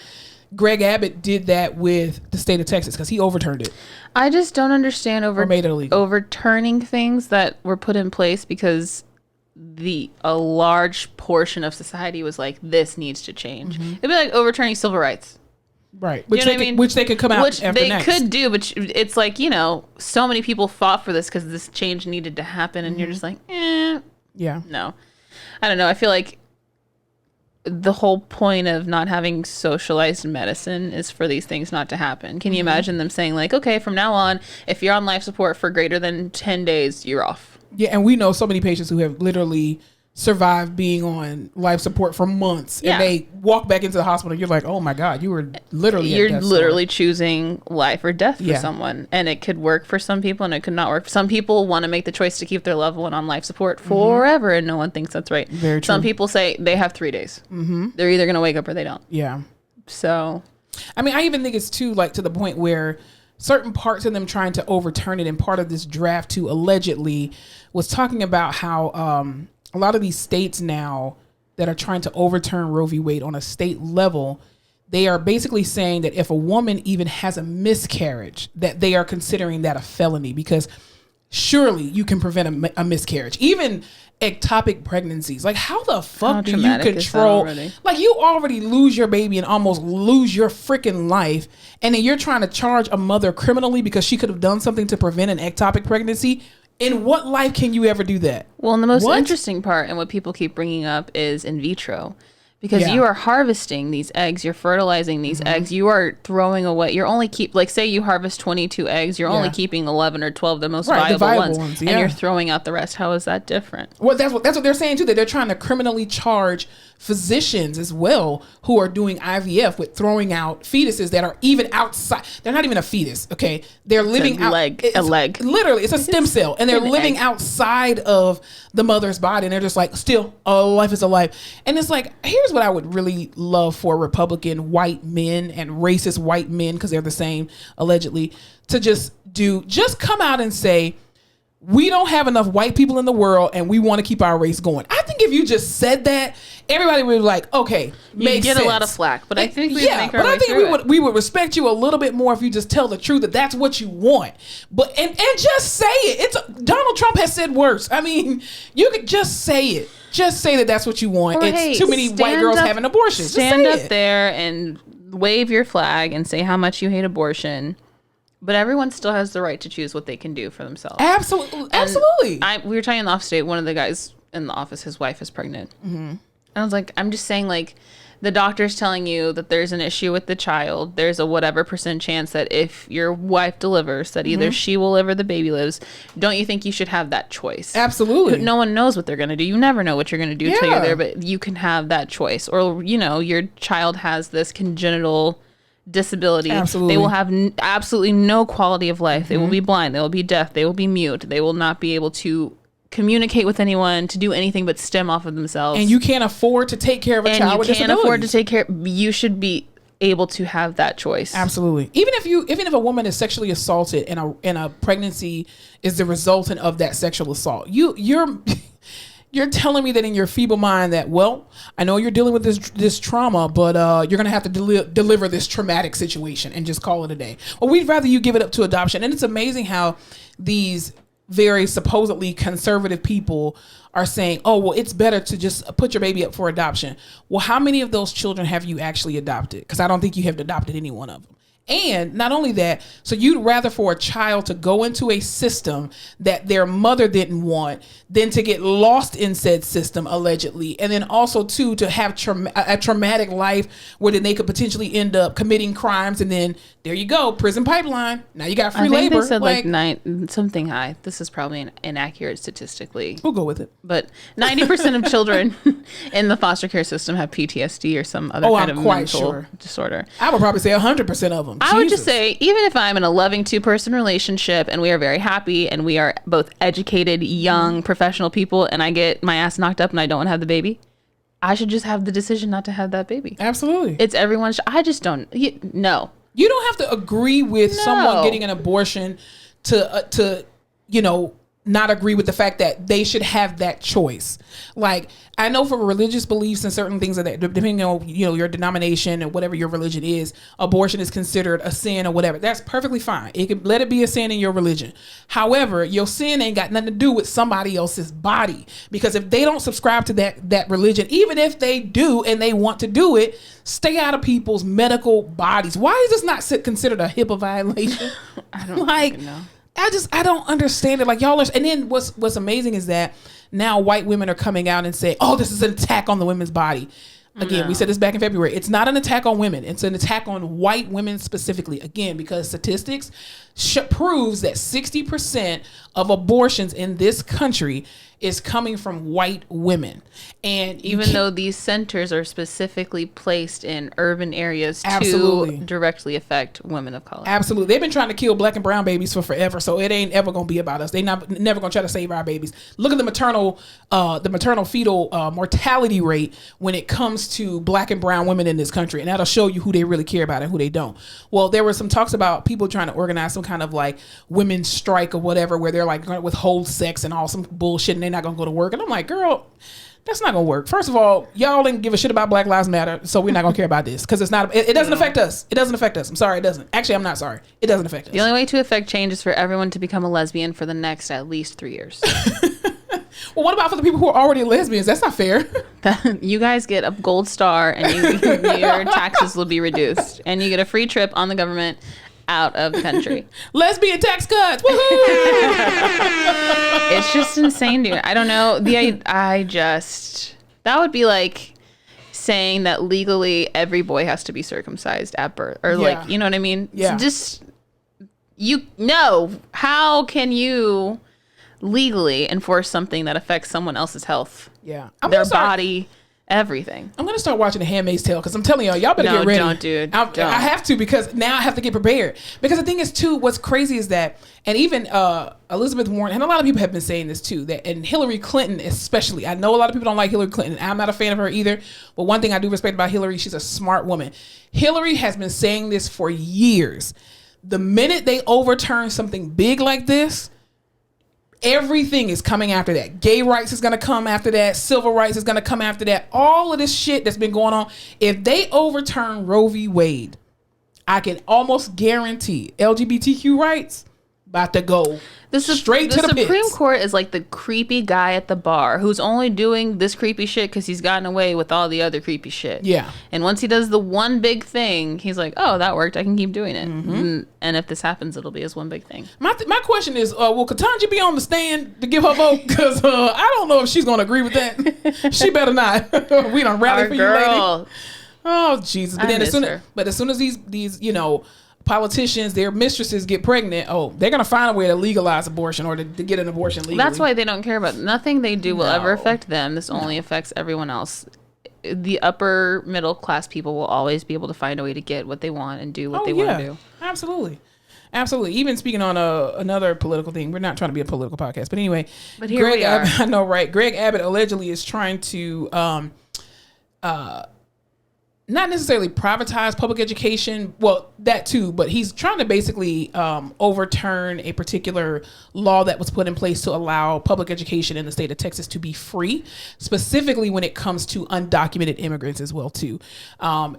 S2: Greg Abbott did that with the state of Texas because he overturned it.
S1: I just don't understand
S2: or made it illegal.
S1: Overturning things that were put in place because a large portion of society was like, this needs to change. It'd be like overturning civil rights.
S2: Right. Which they could come out
S1: which
S2: after
S1: they
S2: next.
S1: could do, but it's like, so many people fought for this because this change needed to happen, and you're just like,
S2: yeah.
S1: No. I don't know. I feel like the whole point of not having socialized medicine is for these things not to happen. Can you imagine them saying like, okay, from now on, if you're on life support for greater than 10 days, you're off.
S2: Yeah, and we know so many patients who have literally survived being on life support for months, and they walk back into the hospital. You're like, oh my God, you were literally
S1: choosing life or death for someone, and it could work for some people, and it could not work. Some people want to make the choice to keep their loved one on life support forever, and no one thinks that's right.
S2: Very true.
S1: Some people say they have 3 days. They're either going to wake up or they don't.
S2: Yeah.
S1: So,
S2: I mean, I even think it's too like to the point where certain parts of them trying to overturn it, and part of this draft too allegedly was talking about how a lot of these states now that are trying to overturn Roe v. Wade on a state level, they are basically saying that if a woman even has a miscarriage, that they are considering that a felony, because surely you can prevent a miscarriage. Even ectopic pregnancies. Like, how the fuck do you control? Like, you already lose your baby and almost lose your freaking life, and then you're trying to charge a mother criminally because she could have done something to prevent an ectopic pregnancy. In what life can you ever do that?
S1: Well, and the most interesting part, and what people keep bringing up, is in vitro. Because you are harvesting these eggs, you're fertilizing these eggs, you are throwing away, you're only say you harvest 22 eggs, you're only keeping 11 or 12, the most viable ones, and you're throwing out the rest. How is that different?
S2: Well, that's what they're saying too, that they're trying to criminally charge physicians as well who are doing IVF with throwing out fetuses that are even outside. They're not even a fetus, okay? They're living out a leg. Literally, it's a stem cell, and they're living outside of the mother's body, and they're just like, still, a life is a life. And it's like, here's what I would really love for Republican white men and racist white men, because they're the same allegedly, to just come out and say, we don't have enough white people in the world and we want to keep our race going. I think if you just said that, everybody would be like, okay, makes sense.
S1: You get a lot of flack, but I think
S2: we would respect you a little bit more if you just tell the truth that that's what you want. But and just say it. Donald Trump has said worse. I mean, you could just say it. Just say that that's what you want. It's too many white girls having abortions.
S1: Stand up there and wave your flag and say how much you hate abortion. But everyone still has the right to choose what they can do for themselves.
S2: Absolutely.
S1: We were talking in the off state, one of the guys in the office, his wife is pregnant. And I was like, I'm just saying, like, the doctor's telling you that there's an issue with the child. There's a whatever % chance that if your wife delivers, that either she will live or the baby lives. Don't you think you should have that choice?
S2: Absolutely.
S1: No one knows what they're going to do. You never know what you're going to do until you're there, but you can have that choice. Or, your child has this congenital disability.
S2: Absolutely.
S1: They will have absolutely no quality of life. They will be blind. They will be deaf. They will be mute. They will not be able to communicate with anyone, to do anything but stem off of themselves.
S2: And you can't afford to take care of a child with disabilities. And you can't afford to
S1: take care. You should be able to have that choice.
S2: Absolutely. Even if a woman is sexually assaulted and a pregnancy is the resultant of that sexual assault, you're telling me that in your feeble mind that, well, I know you're dealing with this trauma, but you're going to have to deliver this traumatic situation and just call it a day. Well, we'd rather you give it up to adoption. And it's amazing how these very supposedly conservative people are saying, oh, well, it's better to just put your baby up for adoption. Well, how many of those children have you actually adopted? Because I don't think you have adopted any one of them. And not only that, so you'd rather for a child to go into a system that their mother didn't want than to get lost in said system, allegedly. And then also, too, to have a traumatic life where then they could potentially end up committing crimes. And then there you go, prison pipeline. Now you got free labor.
S1: They said something high. This is probably inaccurate statistically.
S2: We'll go with it.
S1: But 90% of children in the foster care system have PTSD or some other kind of mental disorder.
S2: I would probably say 100% of them.
S1: I would just say, even if I'm in a loving 2-person relationship and we are very happy and we are both educated, young, professional people, and I get my ass knocked up and I don't want to have the baby, I should just have the decision not to have that baby.
S2: Absolutely.
S1: It's everyone's. I just don't. No.
S2: You don't have to agree with someone getting an abortion to not agree with the fact that they should have that choice. Like, I know for religious beliefs and certain things that depending on your denomination and whatever your religion is, abortion is considered a sin or whatever. That's perfectly fine. Let it be a sin in your religion. However, your sin ain't got nothing to do with somebody else's body, because if they don't subscribe to that religion, even if they do and they want to do it, stay out of people's medical bodies. Why is this not considered a HIPAA violation?
S1: I don't know.
S2: I don't understand it. Like, y'all are, and then what's amazing is that now white women are coming out and saying, oh, this is an attack on the women's body. Again, we said this back in February. It's not an attack on women. It's an attack on white women specifically. Again, because statistics proves that 60% of abortions in this country is coming from white women. And
S1: even though these centers are specifically placed in urban areas
S2: absolutely.
S1: to directly affect women of color.
S2: Absolutely. They've been trying to kill black and brown babies for forever, so it ain't ever going to be about us. They never going to try to save our babies. Look at the maternal fetal mortality rate when it comes to black and brown women in this country, and that'll show you who they really care about and who they don't. Well, there were some talks about people trying to organize some kind of like women's strike or whatever, where they're like going to withhold sex and all some bullshit, and they're not going to go to work. And I'm like, girl, that's not gonna work. First of all, y'all didn't give a shit about Black Lives Matter, so we're not gonna care about this because it doesn't affect us. It doesn't affect us. I'm sorry, it doesn't. Actually, I'm not sorry. It doesn't affect us.
S1: The only way to affect change is for everyone to become a lesbian for the next at least 3 years.
S2: Well, what about for the people who are already lesbians? That's not fair.
S1: You guys get a gold star and your taxes will be reduced, and you get a free trip on the government out of the country.
S2: Lesbian tax cuts. Woohoo!
S1: It's just insane, dude. I don't know. That would be like saying that legally every boy has to be circumcised at birth, or like, you know what I mean?
S2: Yeah.
S1: So how can you legally enforce something that affects someone else's health?
S2: Yeah.
S1: Their body, everything.
S2: I'm gonna start watching The Handmaid's Tale because I'm telling y'all better get ready.
S1: Don't, dude. Don't.
S2: I have to, because now I have to get prepared. Because the thing is too, what's crazy is that, and even Elizabeth Warren, and a lot of people have been saying this too, that, and Hillary Clinton especially. I know a lot of people don't like Hillary Clinton. I'm not a fan of her either. But one thing I do respect about Hillary, she's a smart woman. Hillary has been saying this for years. The minute they overturn something big like this, everything is coming after that. Gay rights is going to come after that. Civil rights is going to come after that. All of this shit that's been going on. If they overturn Roe V Wade, I can almost guarantee LGBTQ rights about to go straight to the pits.
S1: The Supreme Court is like the creepy guy at the bar who's only doing this creepy shit because he's gotten away with all the other creepy shit.
S2: Yeah.
S1: And once he does the one big thing, he's like, oh, that worked. I can keep doing it. Mm-hmm. And if this happens, it'll be his one big thing.
S2: My question is, will Ketanji be on the stand to give her vote? Because I don't know if she's going to agree with that. She better not. We done rally for you, lady. Oh, Jesus. But as soon as these politicians, their mistresses get pregnant, they're going to find a way to legalize abortion or to get an abortion legally.
S1: That's why they don't care about nothing they do will ever affect them. This only affects everyone else. The upper middle class people will always be able to find a way to get what they want and do what they want to do.
S2: Absolutely. Even speaking on another political thing, we're not trying to be a political podcast, but anyway.
S1: But here we are.
S2: I know, right? Greg Abbott allegedly is trying to not necessarily privatize public education. Well, that too, but he's trying to basically overturn a particular law that was put in place to allow public education in the state of Texas to be free, specifically when it comes to undocumented immigrants as well too.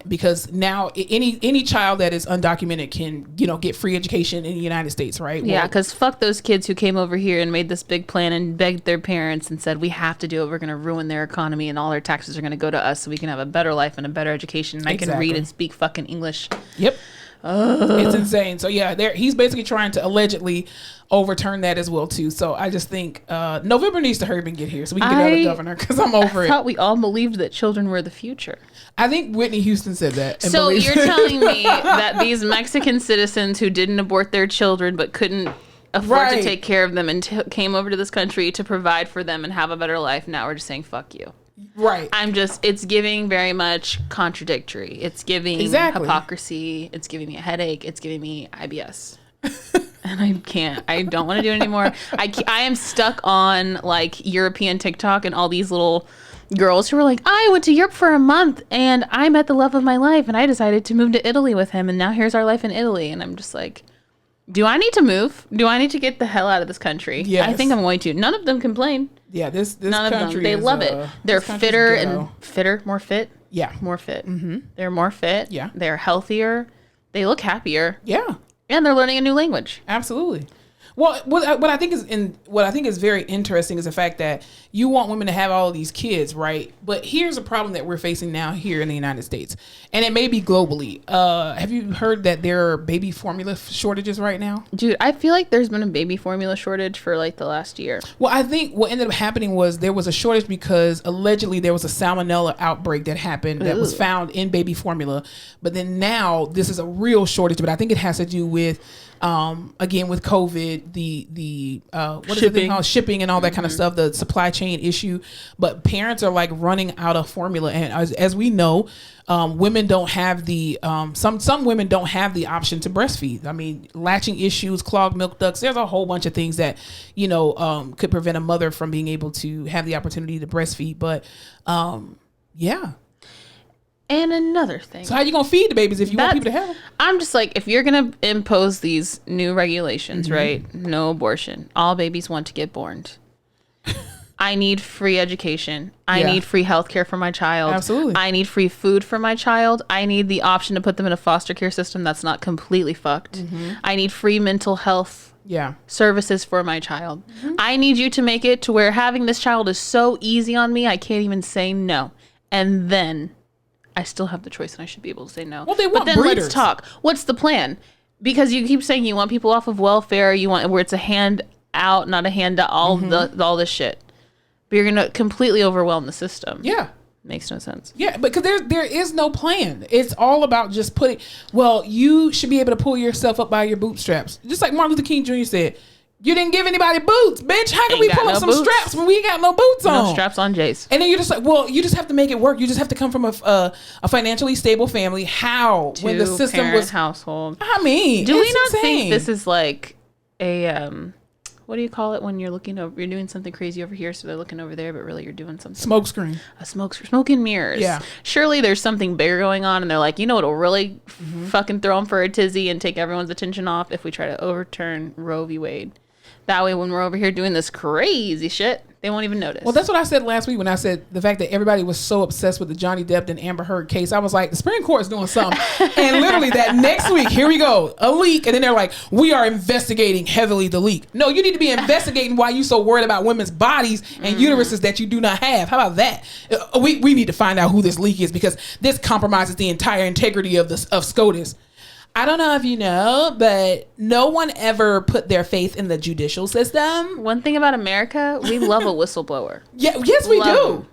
S2: Because now any child that is undocumented can, get free education in the United States, right?
S1: Yeah, because fuck those kids who came over here and made this big plan and begged their parents and said, we have to do it. We're going to ruin their economy and all their taxes are going to go to us so we can have a better life and a better education. And I can read and speak fucking English.
S2: Yep. It's insane. So yeah, he's basically trying to allegedly overturn that as well too. So I just think November needs to hurry up and get here so we can get another governor, because I'm over it. I
S1: thought we all believed that children were the future.
S2: I think Whitney Houston said that.
S1: So you're telling me that these Mexican citizens who didn't abort their children but couldn't afford to take care of them and came over to this country to provide for them and have a better life, now we're just saying fuck you.
S2: Right.
S1: It's giving very much contradictory. It's giving hypocrisy. It's giving me a headache. It's giving me IBS. And I don't want to do it anymore. I am stuck on like European TikTok and all these little girls who were like, I went to Europe for a month and I met the love of my life and I decided to move to Italy with him and now here's our life in Italy. And I'm just like, do I need to move? Do I need to get the hell out of this country?
S2: Yes.
S1: I think I'm going to. None of them complain.
S2: Yeah, this
S1: None
S2: country
S1: of them. They love it. They're fitter and fitter, more fit.
S2: Yeah.
S1: More fit. Mm-hmm. They're more fit.
S2: Yeah.
S1: They're healthier. They look happier.
S2: Yeah.
S1: And they're learning a new language.
S2: Absolutely. Well, what I think is very interesting is the fact that you want women to have all of these kids, right? But here's a problem that we're facing now here in the United States, and it may be globally. Have you heard that there are baby formula shortages right now?
S1: Dude, I feel like there's been a baby formula shortage for like the last year.
S2: Well, I think what ended up happening was there was a shortage because allegedly there was a salmonella outbreak that happened that was found in baby formula. But then now this is a real shortage, but I think it has to do with again with COVID, the what is it they call shipping and all that kind of stuff, the supply chain issue. But parents are like running out of formula, and as we know, women don't have the some women don't have the option to breastfeed. I mean, latching issues, clogged milk ducts. There's a whole bunch of things that could prevent a mother from being able to have the opportunity to breastfeed. But yeah.
S1: And another thing.
S2: So how you gonna feed the babies if you want people to have them?
S1: I'm just like, if you're gonna impose these new regulations, right? No abortion. All babies want to get born. I need free education. I need free health care for my child.
S2: Absolutely.
S1: I need free food for my child. I need the option to put them in a foster care system that's not completely fucked. I need free mental health services for my child. I need you to make it to where having this child is so easy on me, I can't even say no. And then I still have the choice and I should be able to say no.
S2: Well, they want
S1: but then
S2: breeders.
S1: Let's talk. What's the plan? Because you keep saying you want people off of welfare, you want where it's a hand out, not a handout, all this shit. But you're gonna completely overwhelm the system.
S2: Yeah.
S1: Makes no sense.
S2: Yeah, because there is no plan. It's all about just putting, you should be able to pull yourself up by your bootstraps. Just like Martin Luther King Jr. said, you didn't give anybody boots, bitch. How can we pull up some straps when we ain't got no boots on?
S1: No straps on, Jace.
S2: And then you're just like, you just have to make it work. You just have to come from a financially stable family. How? When the system was
S1: household.
S2: I mean,
S1: do we not think this is like a what do you call it when you're looking over? You're doing something crazy over here, so they're looking over there, but really you're doing something.
S2: Smoke screen.
S1: Smoke and mirrors. Yeah. Surely there's something bigger going on, and they're like, what'll really fucking throw them for a tizzy and take everyone's attention off if we try to overturn Roe V Wade. That way, when we're over here doing this crazy shit, they won't even notice.
S2: Well, that's what I said last week when I said the fact that everybody was so obsessed with the Johnny Depp and Amber Heard case. I was like, the Supreme Court is doing something. And literally that next week, here we go, a leak. And then they're like, we are investigating heavily the leak. No, you need to be investigating why you so worried about women's bodies and uteruses that you do not have. How about that? We need to find out who this leak is because this compromises the entire integrity of SCOTUS. I don't know if you know, but no one ever put their faith in the judicial system.
S1: One thing about America, we love a whistleblower.
S2: Yes, we do.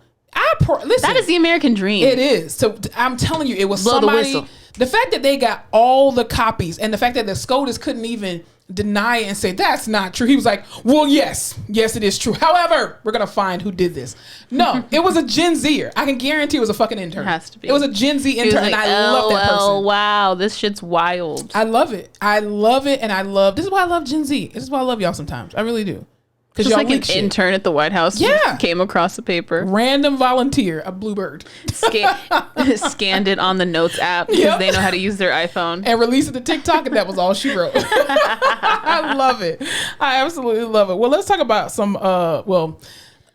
S2: Listen,
S1: that is the American dream.
S2: It is. So I'm telling you, it was somebody. The fact that they got all the copies and the fact that the SCOTUS couldn't even deny it and say that's not true. He was like, well, yes, it is true. However, we're gonna find who did this. No, it was a Gen Zer. I can guarantee it was a fucking intern.
S1: It has to be.
S2: It was a Gen Z intern, and I love that person.
S1: Oh wow, this shit's wild.
S2: I love it, and this is why I love Gen Z. This is why I love y'all sometimes. I really do.
S1: Just like an intern at the White House came across the paper.
S2: Random volunteer, a bluebird.
S1: Scanned it on the Notes app because they know how to use their iPhone.
S2: And released it to TikTok, and that was all she wrote. I love it. I absolutely love it. Well, let's talk about some,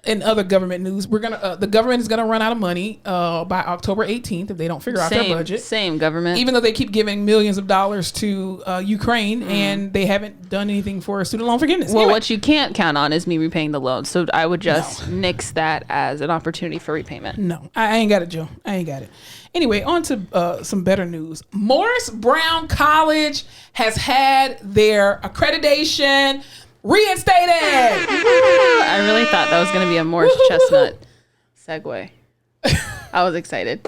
S2: in other government news, the government is gonna run out of money by October 18th if they don't figure out their budget.
S1: Same government.
S2: Even though they keep giving millions of dollars to Ukraine and they haven't done anything for student loan forgiveness.
S1: Well, what you can't count on is me repaying the loan. So I would just nix that as an opportunity for repayment.
S2: No, I ain't got it, Joe. I ain't got it. Anyway, on to some better news. Morris Brown College has had their accreditation reinstated.
S1: I really thought that was going to be a Morris Chestnut segue. I was excited.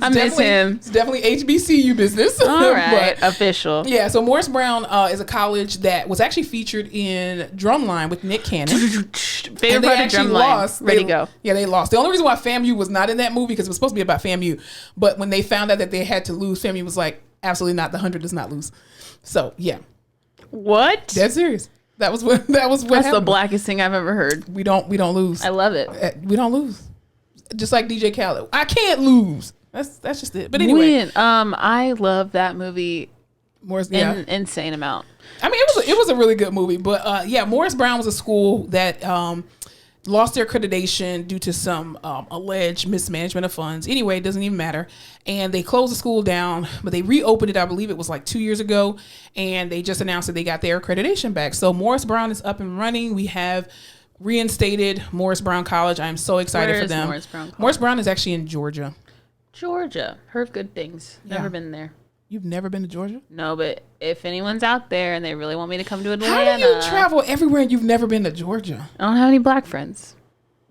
S1: I miss him.
S2: It's definitely HBCU business.
S1: All right, official.
S2: Yeah, so Morris Brown is a college that was actually featured in Drumline with Nick Cannon.
S1: Favorite part of Drumline. Ready to go.
S2: Yeah, they lost. The only reason why FAMU was not in that movie because it was supposed to be about FAMU, but when they found out that they had to lose, FAMU was like, absolutely not. The 100 does not lose. So yeah.
S1: What?
S2: Dead serious. That was what
S1: That's
S2: happened.
S1: the blackest thing I've ever heard.
S2: We don't lose.
S1: I love it.
S2: We don't lose. just like DJ Khaled. I can't lose. That's just it. But anyway,
S1: I love that movie.
S2: Morris,
S1: insane amount.
S2: I mean, it was a really good movie. But Morris Brown was a school that lost their accreditation due to some alleged mismanagement of funds. Anyway, it doesn't even matter. And they closed the school down, but they reopened it, I believe it was like 2 years ago. And they just announced that they got their accreditation back. So Morris Brown is up and running. We have reinstated Morris Brown College. I am so excited for them.
S1: Morris Brown College?
S2: Morris Brown is actually in Georgia.
S1: Georgia. Heard good things. Never been there.
S2: You've never been to Georgia?
S1: No, but if anyone's out there and they really want me to come to Atlanta.
S2: How do you travel everywhere and you've never been to Georgia?
S1: I don't have any black friends.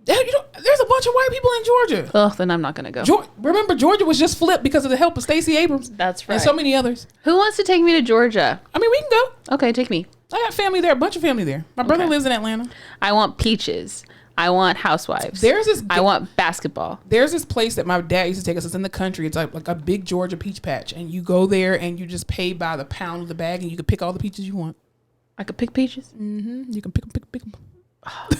S2: There's a bunch of white people in Georgia.
S1: Ugh, then I'm not going to go.
S2: Remember, Georgia was just flipped because of the help of Stacey Abrams.
S1: That's right.
S2: And so many others.
S1: Who wants to take me to Georgia?
S2: I mean, we can go.
S1: Okay, take me.
S2: I got family there, a bunch of family there. My brother lives in Atlanta.
S1: I want peaches. I want housewives. I want basketball.
S2: There's this place that my dad used to take us. It's in the country. It's like a big Georgia peach patch. And you go there and you just pay by the pound of the bag and you can pick all the peaches you want.
S1: I could pick peaches?
S2: Mm-hmm. You can pick them.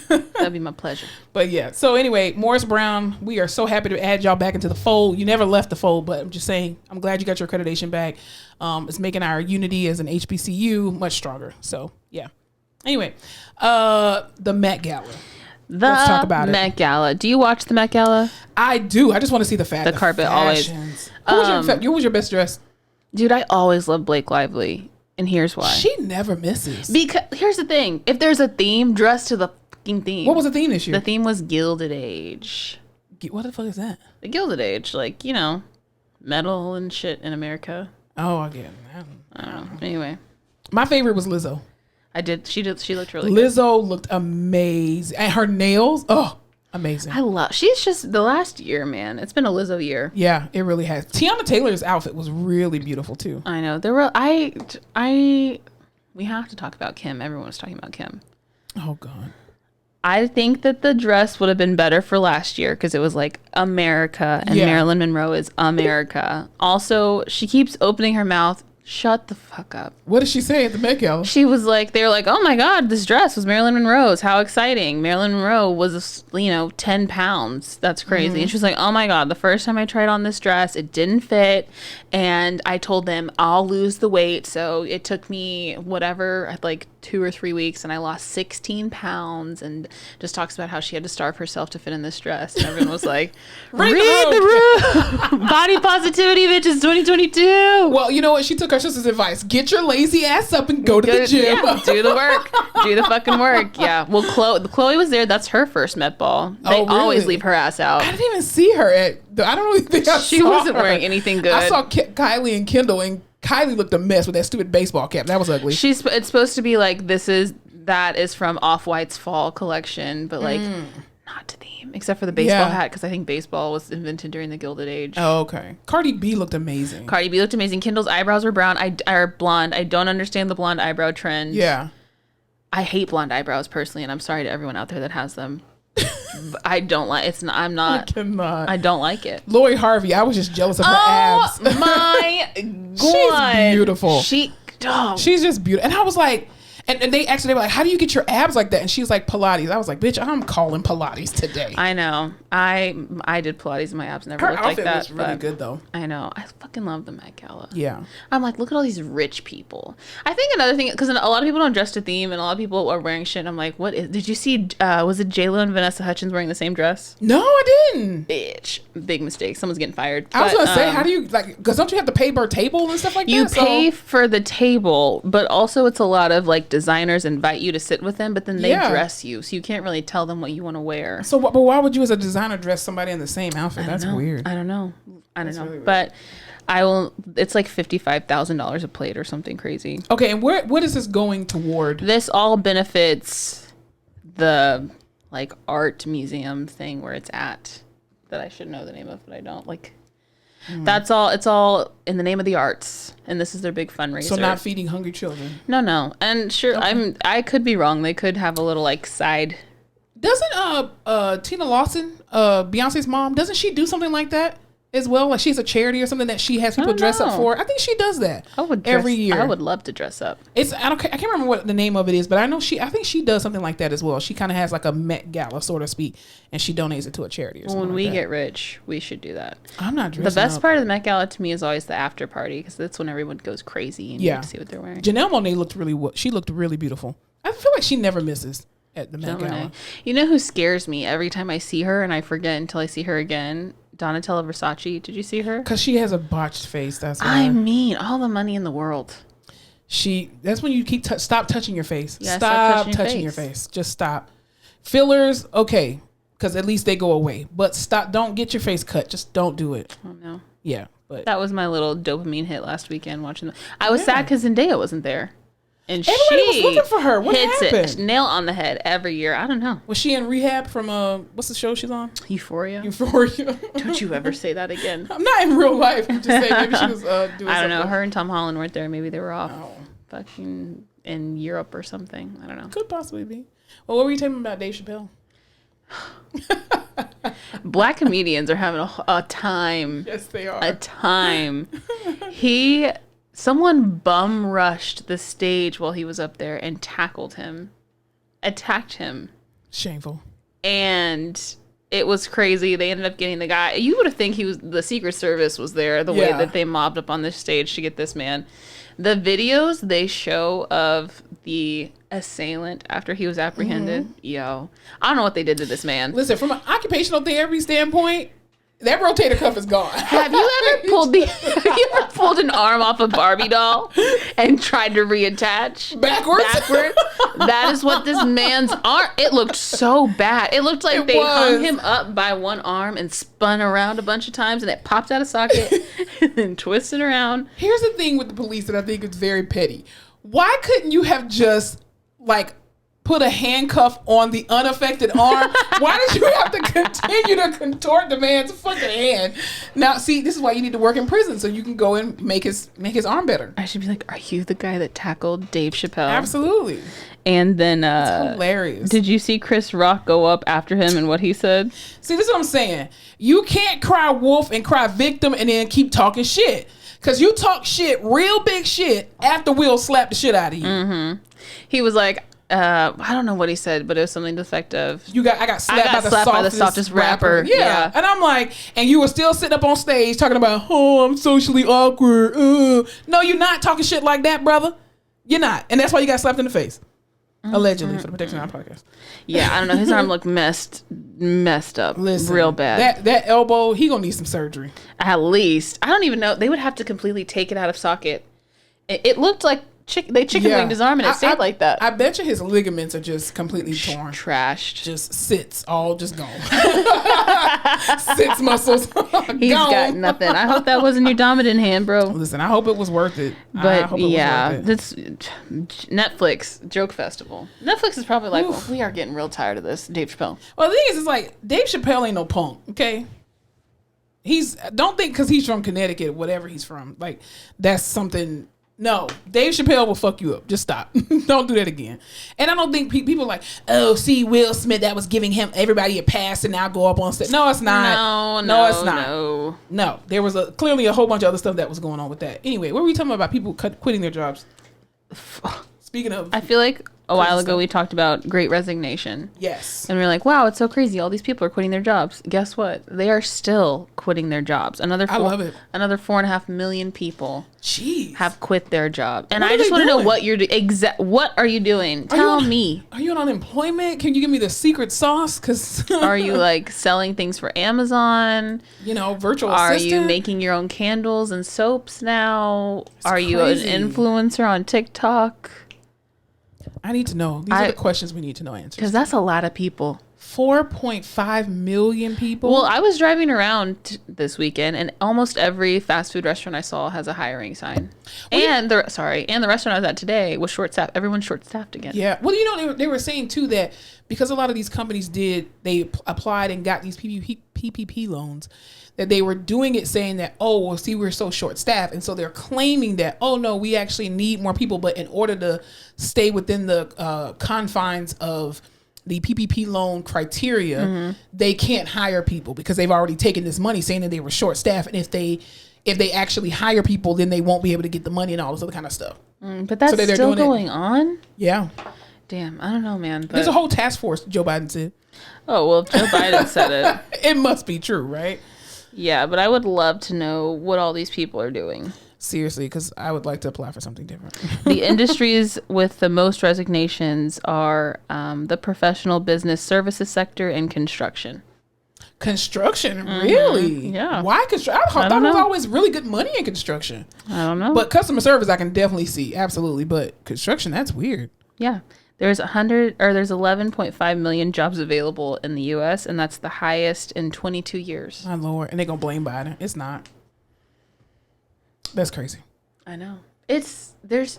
S1: That'd be my pleasure.
S2: But yeah. So anyway, Morris Brown, we are so happy to add y'all back into the fold. You never left the fold, but I'm just saying, I'm glad you got your accreditation back. It's making our unity as an HBCU much stronger. So yeah. Anyway, the Met Gala. Let's talk about
S1: Met Gala. Do you watch the Met Gala?
S2: I do. I just want to see the
S1: carpet
S2: fashions.
S1: always.
S2: Who was your best dress?
S1: Dude, I always love Blake Lively, and here's why.
S2: She never misses.
S1: Because here's the thing: if there's a theme, dress to the fucking theme.
S2: What was the theme this year?
S1: The theme was Gilded Age.
S2: What the fuck is that?
S1: The Gilded Age, like metal and shit in America.
S2: Oh, I get it.
S1: I don't know. Anyway,
S2: my favorite was Lizzo.
S1: She looked really
S2: Lizzo looked amazing. And her nails, amazing.
S1: She's just the last year, man. It's been a Lizzo year.
S2: Yeah, it really has. Tiana Taylor's outfit was really beautiful too.
S1: I know. We have to talk about Kim. Everyone was talking about Kim.
S2: Oh God.
S1: I think that the dress would have been better for last year because it was like America and Marilyn Monroe is America. Also, she keeps opening her mouth. Shut the fuck up.
S2: What did she say at the Met Gala?
S1: She was like, they were like, oh my God, this dress was Marilyn Monroe's. How exciting. Marilyn Monroe was, 10 pounds. That's crazy. Mm-hmm. And she was like, oh my God, the first time I tried on this dress, it didn't fit. And I told them I'll lose the weight. So it took me like 2 or 3 weeks and I lost 16 pounds and just talks about how she had to starve herself to fit in this dress. And everyone was like, read the room. Body positivity, bitches, 2022.
S2: Well, you know what? She took her sister's advice. Get your lazy ass up and go to the gym.
S1: Yeah, do the work. Do the fucking work. Yeah. Well, Chloe was there. That's her first Met Ball. They always leave her ass out.
S2: I didn't even see her I don't really think I saw her.
S1: She wasn't wearing anything good.
S2: I saw Kylie and Kendall, and Kylie looked a mess with that stupid baseball cap. That was ugly.
S1: It's supposed to be like that is from Off-White's fall collection, but like not to theme, except for the baseball hat because I think baseball was invented during the Gilded Age.
S2: Oh, okay. Cardi B looked amazing.
S1: Kendall's eyebrows were blonde. I don't understand the blonde eyebrow trend.
S2: Yeah.
S1: I hate blonde eyebrows personally, and I'm sorry to everyone out there that has them. I don't like I cannot. I don't like it.
S2: Lori Harvey, I was just jealous of her abs.
S1: Oh my God.
S2: She's beautiful.
S1: She's
S2: just beautiful. And I was like, and they were like, how do you get your abs like that? And she's like, Pilates. I was like, bitch, I'm calling Pilates today.
S1: I know. I did Pilates and my abs never looked like that.
S2: Her outfit was really good though.
S1: I know. I fucking love the Met Gala.
S2: Yeah.
S1: I'm like, look at all these rich people. I think another thing, because a lot of people don't dress to theme and a lot of people are wearing shit. I'm like, did you see, was it J-Lo and Vanessa Hudgens wearing the same dress?
S2: No, I didn't.
S1: Bitch. Big mistake. Someone's getting fired.
S2: I was going to say, how do you, because don't you have to pay per table and stuff like that?
S1: You pay for the table, but also it's a lot of like designers invite you to sit with them, but then they dress you, so you can't really tell them what you want to wear.
S2: So, but why would you as a designer dress somebody in the same outfit? That's weird.
S1: I don't know. Really but I will. It's like $55,000 a plate or something crazy.
S2: Okay, and what is this going toward?
S1: This all benefits the like art museum thing where it's at. That I should know the name of, but I don't like. That's all. It's all in the name of the arts, and this is their big fundraiser.
S2: So not feeding hungry children.
S1: No, and sure, okay. I could be wrong. They could have a little like side.
S2: Doesn't Tina Lawson, Beyonce's mom, doesn't she do something like that? as well? Like she has a charity or something that she has people dress up for. I think she does that every year.
S1: I would love to dress up.
S2: I can't remember what the name of it is, but I think she does something like that as well. She kind of has like a Met Gala, so to speak, and she donates it to a charity or something.
S1: When
S2: like
S1: we
S2: that.
S1: get rich, we should do that.
S2: I'm not dressing
S1: The best
S2: up.
S1: part of the Met Gala to me is always the after party because that's when everyone goes crazy and you get to see what they're wearing.
S2: Janelle Monáe looked really beautiful. I feel like she never misses at the Met Gala.
S1: You know who scares me every time I see her and I forget until I see her again? Donatella Versace. Did you see her?
S2: Because she has a botched face. That's why.
S1: I mean, all the money in the world.
S2: That's when you keep stop touching your face.
S1: Yeah,
S2: stop touching your face. Just stop. Fillers, okay, because at least they go away. But stop. Don't get your face cut. Just don't do it.
S1: Oh no.
S2: Yeah, but
S1: that was my little dopamine hit last weekend watching. I was sad because Zendaya wasn't there. And
S2: everybody was
S1: she
S2: looking for her. What
S1: hits
S2: happened?
S1: it nail on the head every year. I don't know.
S2: Was she in rehab from what's the show she's on?
S1: Euphoria. Don't you ever say that again.
S2: I'm not in real life. I'm just saying maybe she was doing
S1: I don't know.
S2: something.
S1: Her and Tom Holland weren't there. Maybe they were off fucking in Europe or something. I don't know.
S2: Could possibly be. Well, what were you talking about Dave Chapelle?
S1: Black comedians are having a time.
S2: Yes, they are.
S1: A time. Someone bum rushed the stage while he was up there and attacked him.
S2: Shameful.
S1: And it was crazy. They ended up getting the guy. You would have think the Secret Service was there the way that they mobbed up on this stage to get this man. The videos they show of the assailant after he was apprehended, yo, I don't know what they did to this man.
S2: Listen, from an occupational therapy standpoint, that rotator cuff is gone.
S1: Have you ever pulled an arm off a Barbie doll and tried to reattach?
S2: Backwards?
S1: That is what this man's arm, it looked so bad. It looked like they hung him up by one arm and spun around a bunch of times and it popped out of socket and then twisted around.
S2: Here's the thing with the police that I think is very petty. Why couldn't you have just put a handcuff on the unaffected arm? Why did you have to continue to contort the man's fucking hand? Now, see, this is why you need to work in prison so you can go and make his arm better.
S1: I should be like, are you the guy that tackled Dave Chapelle?
S2: Absolutely.
S1: And then
S2: that's hilarious.
S1: Did you see Chris Rock go up after him and what he said?
S2: See, this is what I'm saying. You can't cry wolf and cry victim and then keep talking shit. Because you talk shit, real big shit, after Will slapped the shit out of you.
S1: Mm-hmm. He was like, I don't know what he said, but it was something to the effect of,
S2: I got slapped by the softest rapper. Yeah. And I'm like, and you were still sitting up on stage talking about, oh, I'm socially awkward. No, you're not talking shit like that, brother. You're not. And that's why you got slapped in the face. Allegedly, for the protection of our podcast.
S1: Yeah, I don't know. His arm looked messed up. Listen, real bad.
S2: That elbow, he gonna need some surgery.
S1: At least. I don't even know. They would have to completely take it out of socket. It looked like they chicken winged his arm and it stayed like that.
S2: I bet you his ligaments are just completely torn.
S1: Trashed.
S2: Just sits, all just gone. Sits muscles.
S1: He's got nothing. I hope that wasn't your dominant hand, bro.
S2: Listen, I hope it was worth it.
S1: But that's Netflix joke festival. Netflix is probably like, well, we are getting real tired of this, Dave Chapelle.
S2: Well, the thing is, it's like Dave Chapelle ain't no punk, okay? Don't think because he's from Connecticut, whatever he's from, like that's something. No, Dave Chapelle will fuck you up. Just stop. Don't do that again. And I don't think people are like, oh, see, Will Smith, that was giving everybody a pass and now go up on stage. No, it's not. No, it's not. No, there was clearly a whole bunch of other stuff that was going on with that. Anyway, what were we talking about people quitting their jobs? Speaking of,
S1: I feel like a while ago we talked about Great Resignation.
S2: Yes.
S1: And we were like, wow, it's so crazy. All these people are quitting their jobs. Guess what? They are still quitting their jobs. I love it. Another 4.5 million people have quit their job. And I just want to know what you're doing. What are you doing? Tell me.
S2: Are you on unemployment? Can you give me the secret sauce? Cause
S1: are you like selling things for Amazon?
S2: Virtual assistant?
S1: Are you making your own candles and soaps now? Are you an influencer on TikTok?
S2: I need to know. These are the questions we need to know answers.
S1: Because that's a lot of people.
S2: 4.5 million people?
S1: Well, I was driving around this weekend, and almost every fast food restaurant I saw has a hiring sign. And the restaurant I was at today was short-staffed. Everyone's short-staffed again.
S2: Yeah. Well, they were saying, too, that because a lot of these companies they applied and got these PPP loans, that they were doing it saying that, oh, well, see, we're so short-staffed. And so they're claiming that, oh, no, we actually need more people. But in order to stay within the confines of the PPP loan criteria, they can't hire people because they've already taken this money, saying that they were short staffed, and if they actually hire people, then they won't be able to get the money and all this other kind of stuff.
S1: But that's still going on?
S2: Yeah.
S1: Damn, I don't know, man. But...
S2: There's a whole task force, Joe Biden said.
S1: Oh, well, if Joe Biden said it.
S2: It must be true, right?
S1: Yeah, but I would love to know what all these people are doing.
S2: Seriously, because I would like to apply for something different.
S1: The industries with the most resignations are the professional business services sector and construction.
S2: Construction, really?
S1: Yeah.
S2: Why construction? I thought there was always really good money in construction.
S1: I don't know.
S2: But customer service, I can definitely see, absolutely. But construction, that's weird.
S1: Yeah, there's 11.5 million jobs available in the U.S. and that's the highest in 22 years.
S2: My Lord, and they're gonna blame Biden. It's not. That's crazy.
S1: I know.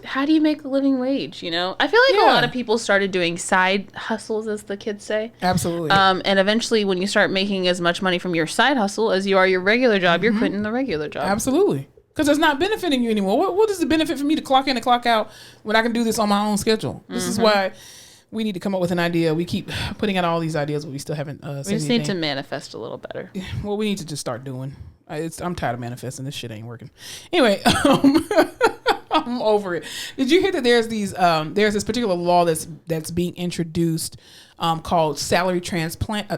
S1: How do you make a living wage, you know? I feel like a lot of people started doing side hustles, as the kids say.
S2: Absolutely.
S1: And eventually when you start making as much money from your side hustle as you are your regular job, you're quitting the regular job.
S2: Absolutely. Because it's not benefiting you anymore. What is the benefit for me to clock in and clock out when I can do this on my own schedule? This is why we need to come up with an idea. We keep putting out all these ideas, but we still haven't said
S1: We just need to manifest a little better.
S2: Well, we need to just start doing. I'm tired of manifesting. This shit ain't working. Anyway, I'm over it. Did you hear that there's this particular law that's being introduced called salary transplant?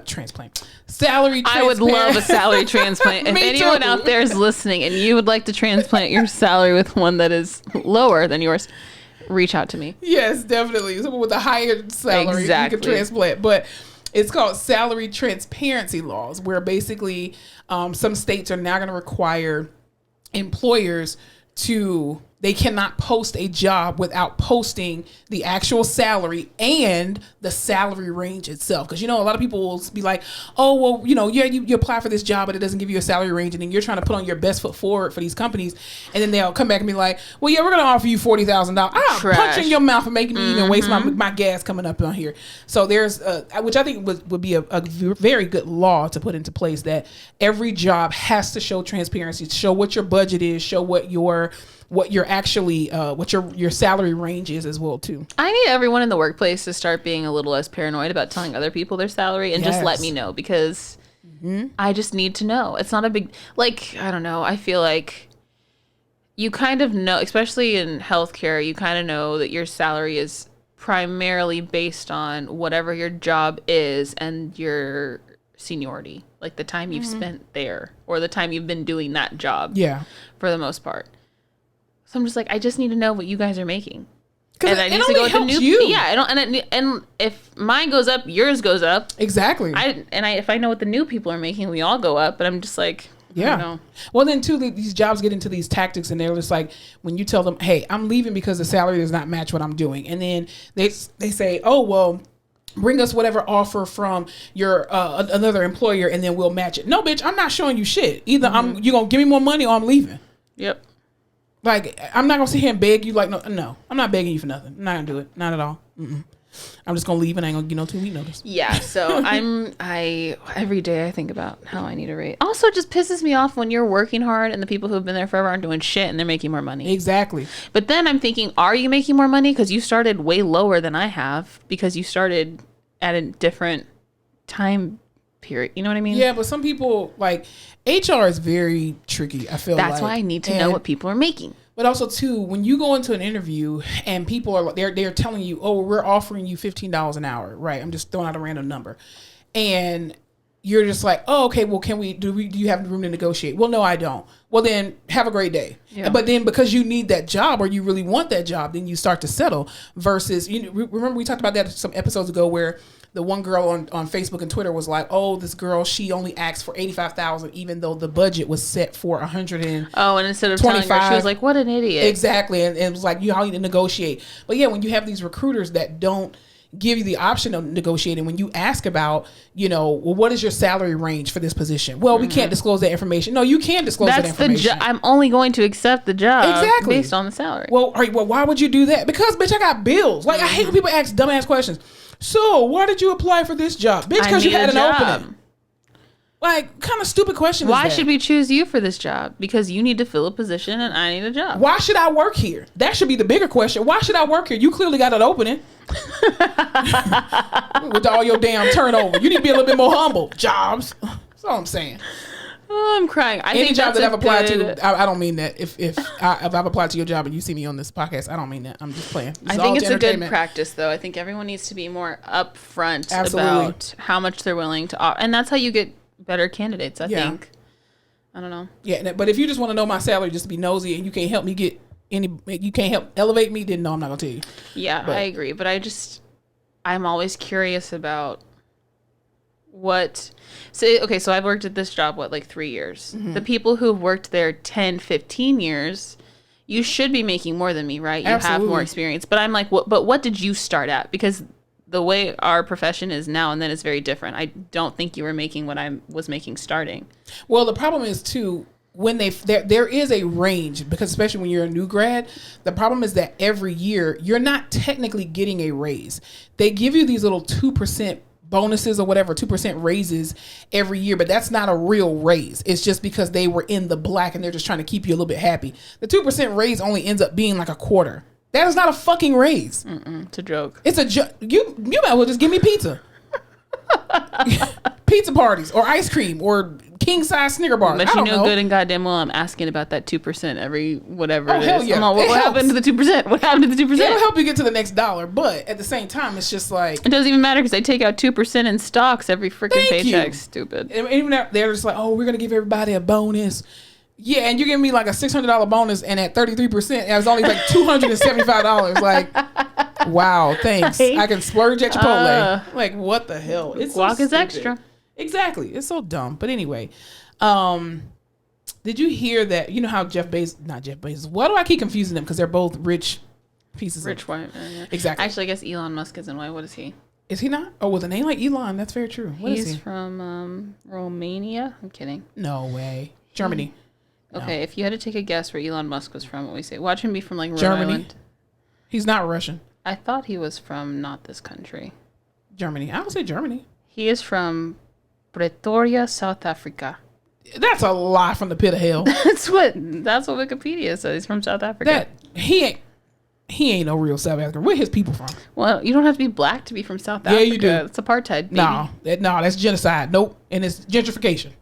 S2: Salary transplant.
S1: I would love a salary transplant. If anyone out there is listening and you would like to transplant your salary with one that is lower than yours, reach out to me.
S2: Yes, definitely. Someone with a higher salary you can transplant. But it's called salary transparency laws, where basically some states are now going to require employers they cannot post a job without posting the actual salary and the salary range itself. Because, you know, a lot of people will be like, oh, well, you know, you apply for this job, but it doesn't give you a salary range. And then you're trying to put on your best foot forward for these companies. And then they'll come back and be like, well, yeah, we're going to offer you $40,000. I'll punch in your mouth and making me even waste my gas coming up on here. So there's, which I think would be a very good law to put into place, that every job has to show transparency, show what your budget is, show what your actually what your salary range is as well too. I
S1: need everyone in the workplace to start being a little less paranoid about telling other people their salary and just let me know, because I just need to know. It's not a big, like, I don't know. I feel like you kind of know, especially in healthcare, you kind of know that your salary is primarily based on whatever your job is and your seniority, like the time you've spent there or the time you've been doing that job. Yeah, for the most part. So I'm just like, I just need to know what you guys are making. And I need to go with the new. Yeah, I don't. And if mine goes up, yours goes up.
S2: Exactly.
S1: If I know what the new people are making, we all go up. But I'm just like, yeah. I don't know.
S2: Well, then too, these jobs get into these tactics, and they're just like, when you tell them, hey, I'm leaving because the salary does not match what I'm doing, and then they say, oh well, bring us whatever offer from your another employer, and then we'll match it. No, bitch, I'm not showing you shit. Either you're gonna give me more money, or I'm leaving.
S1: Yep.
S2: Like, I'm not gonna sit here and beg you. Like, no, I'm not begging you for nothing. I'm not gonna do it. Not at all. I'm just gonna leave, and I ain't gonna get no 2-week notice.
S1: Yeah. So every day I think about how I need a raise. Also, it just pisses me off when you're working hard and the people who have been there forever aren't doing shit and they're making more money.
S2: Exactly.
S1: But then I'm thinking, are you making more money because you started way lower than I have, because you started at a different time period? You know what I mean?
S2: Yeah, but some people, like, HR is very tricky, I feel
S1: that's why I need to know what people are making.
S2: But also too, when you go into an interview and people are they're telling you, oh, we're offering you $15 an hour, right? I'm just throwing out a random number, and you're just like, oh, okay, well, do you have room to negotiate? Well, no, I don't. Well, then have a great day. Yeah. But then because you need that job, or you really want that job, then you start to settle. Versus, remember we talked about that some episodes ago, where the one girl on Facebook and Twitter was like, oh, this girl, she only asked for $85,000, even though the budget was set for $100.
S1: Oh, and instead of telling her, she was like, what an idiot.
S2: Exactly. And it was like, you need to negotiate. But yeah, when you have these recruiters that don't give you the option of negotiating, when you ask about, well, what is your salary range for this position? Well, we can't disclose that information. No, you can disclose that information.
S1: I'm only going to accept the job based on the salary.
S2: Well, why would you do that? Because, bitch, I got bills. Like, I hate when people ask dumbass questions. So, why did you apply for this job? Bitch, because you had an opening. Like, kind of stupid question
S1: Why
S2: is that?
S1: should we choose you for this job? Because you need to fill a position and I need a job.
S2: Why should I work here? That should be the bigger question. Why should I work here? You clearly got an opening. With all your damn turnover. You need to be a little bit more humble. Jobs. That's all I'm saying.
S1: Oh, I'm crying.
S2: Any job that I've applied to, I don't mean that. If I've applied to your job and you see me on this podcast, I don't mean that. I'm just playing.
S1: I think it's a good practice, though. I think everyone needs to be more upfront about how much they're willing to offer. And that's how you get better candidates, I think. I don't know.
S2: Yeah, but if you just want to know my salary just to be nosy and you can't help me you can't help elevate me, then no, I'm not going to tell you.
S1: Yeah, I agree. But I'm always curious about so I've worked at this job, 3 years. Mm-hmm. The people who've worked there 10, 15 years, you should be making more than me, right? You have more experience. But I'm like, what did you start at? Because the way our profession is now and then is very different. I don't think you were making what I was making starting. Well,
S2: the problem is too, when there is a range, because especially when you're a new grad, the problem is that every year you're not technically getting a raise. They give you these little 2% bonuses or whatever, 2% raises every year, but that's not a real raise. It's just because they were in the black and they're just trying to keep you a little bit happy. The 2% raise only ends up being like a quarter. That is not a fucking raise.
S1: It's a joke.
S2: It's a joke. You might as well just give me pizza. Pizza parties or ice cream or king size Snicker bars.
S1: But you know good and goddamn well I'm asking about that 2% every whatever it is.
S2: Hell yeah.
S1: What happened to the 2%? What happened to the 2%?
S2: It'll help you get to the next dollar, but at the same time, it's just like
S1: it doesn't even matter because they take out 2% in stocks every freaking paycheck. Stupid.
S2: And even they're just like, oh, we're gonna give everybody a bonus. Yeah, and you're giving me like a $600 bonus, and at 33%, it was only like $275. Like, wow, thanks. I can splurge at Chipotle. Like, what the hell?
S1: It's guac is extra.
S2: Exactly. It's so dumb. But anyway, did you hear that? You know how not Jeff Bezos. Why do I keep confusing them? Because they're both rich pieces.
S1: Rich white. Yeah.
S2: Exactly.
S1: Actually, I guess Elon Musk isn't white. What is he?
S2: Is he not? Oh, with a name like Elon, that's very true. What is he?
S1: He's from Romania. I'm kidding.
S2: No way. Germany.
S1: Okay,
S2: no.
S1: If you had to take a guess where Elon Musk was from, what would we say? Watch him be from Rhode
S2: Germany.
S1: Island.
S2: He's not Russian.
S1: I thought he was from not this country.
S2: Germany. I would say Germany.
S1: He is from Pretoria, South Africa.
S2: That's a lie from the pit of hell.
S1: That's what Wikipedia says. He's from South Africa.
S2: He ain't no real South African. Where his people from?
S1: Well, you don't have to be black to be from South Africa.
S2: Yeah, you do.
S1: It's apartheid, baby.
S2: No, that's genocide. Nope. And it's gentrification.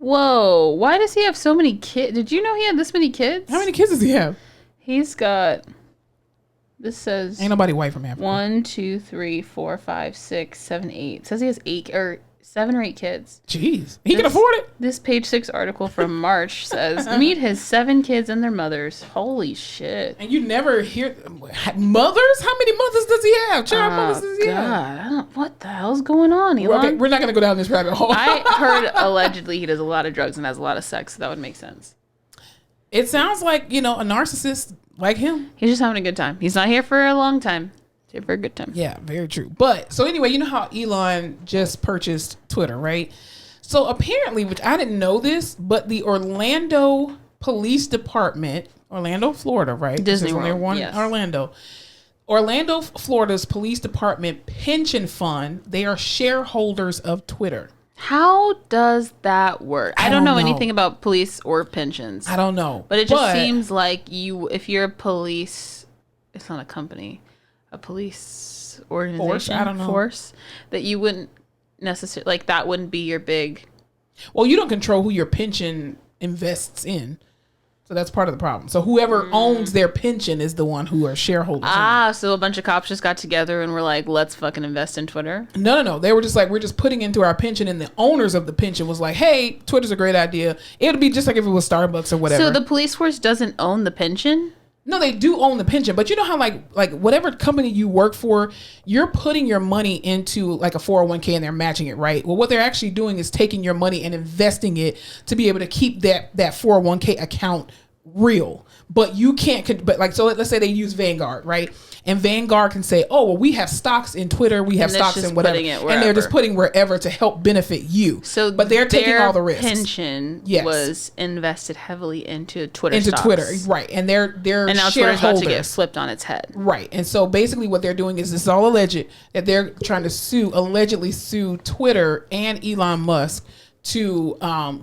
S1: Whoa, why does he have so many kids? Did you know he had this many kids?
S2: How many kids does he have?
S1: He's got, this says...
S2: Ain't nobody white from Africa.
S1: 1, 2, 3, 4, 5, 6, 7, 8. It says he has 7 or 8 kids.
S2: Jeez. He can afford it?
S1: This Page 6 article from March says, meet his 7 kids and their mothers. Holy shit.
S2: And you never hear... Mothers? How many mothers does he have? Child mothers does he have?
S1: What the hell's going on, Elon?
S2: Okay, we're not going to go down this rabbit hole.
S1: I heard allegedly he does a lot of drugs and has a lot of sex, so that would make sense.
S2: It sounds like, a narcissist like him.
S1: He's just having a good time. He's not here for a long time. He's here for a good time.
S2: Yeah, very true. But, so anyway, you know how Elon just purchased Twitter, right? So apparently, which I didn't know this, but the Orlando Police Department, Orlando, Florida, right?
S1: Disney World, yes.
S2: Orlando, Florida's police department pension fund, they are shareholders of Twitter.
S1: How does that work? I don't know anything about police or pensions.
S2: I don't know.
S1: But it just seems like if you're a police, it's not a company, a police organization, force, that you wouldn't necessarily, that wouldn't be your big...
S2: Well, you don't control who your pension invests in. So that's part of the problem. So whoever owns their pension is the one who are shareholders.
S1: So a bunch of cops just got together and were like, let's fucking invest in Twitter?
S2: No. They were just like, we're just putting into our pension, and the owners of the pension was like, hey, Twitter's a great idea. It would be just like if it was Starbucks or whatever.
S1: So the police force doesn't own the pension?
S2: No, they do own the pension, but you know how like whatever company you work for, you're putting your money into like a 401k and they're matching it, right? Well, what they're actually doing is taking your money and investing it to be able to keep that 401k account real. But you can't, so let's say they use Vanguard, right? And Vanguard can say, oh, well, we have stocks in Twitter, we have stocks in whatever. And they're just putting wherever to help benefit you.
S1: So
S2: but they're taking all the risks.
S1: Pension was invested heavily into Twitter stocks.
S2: Twitter, right. And they're
S1: and now Twitter's about to get flipped on its head.
S2: Right. And so basically what they're doing is, this is all alleged, that they're trying to allegedly sue Twitter and Elon Musk to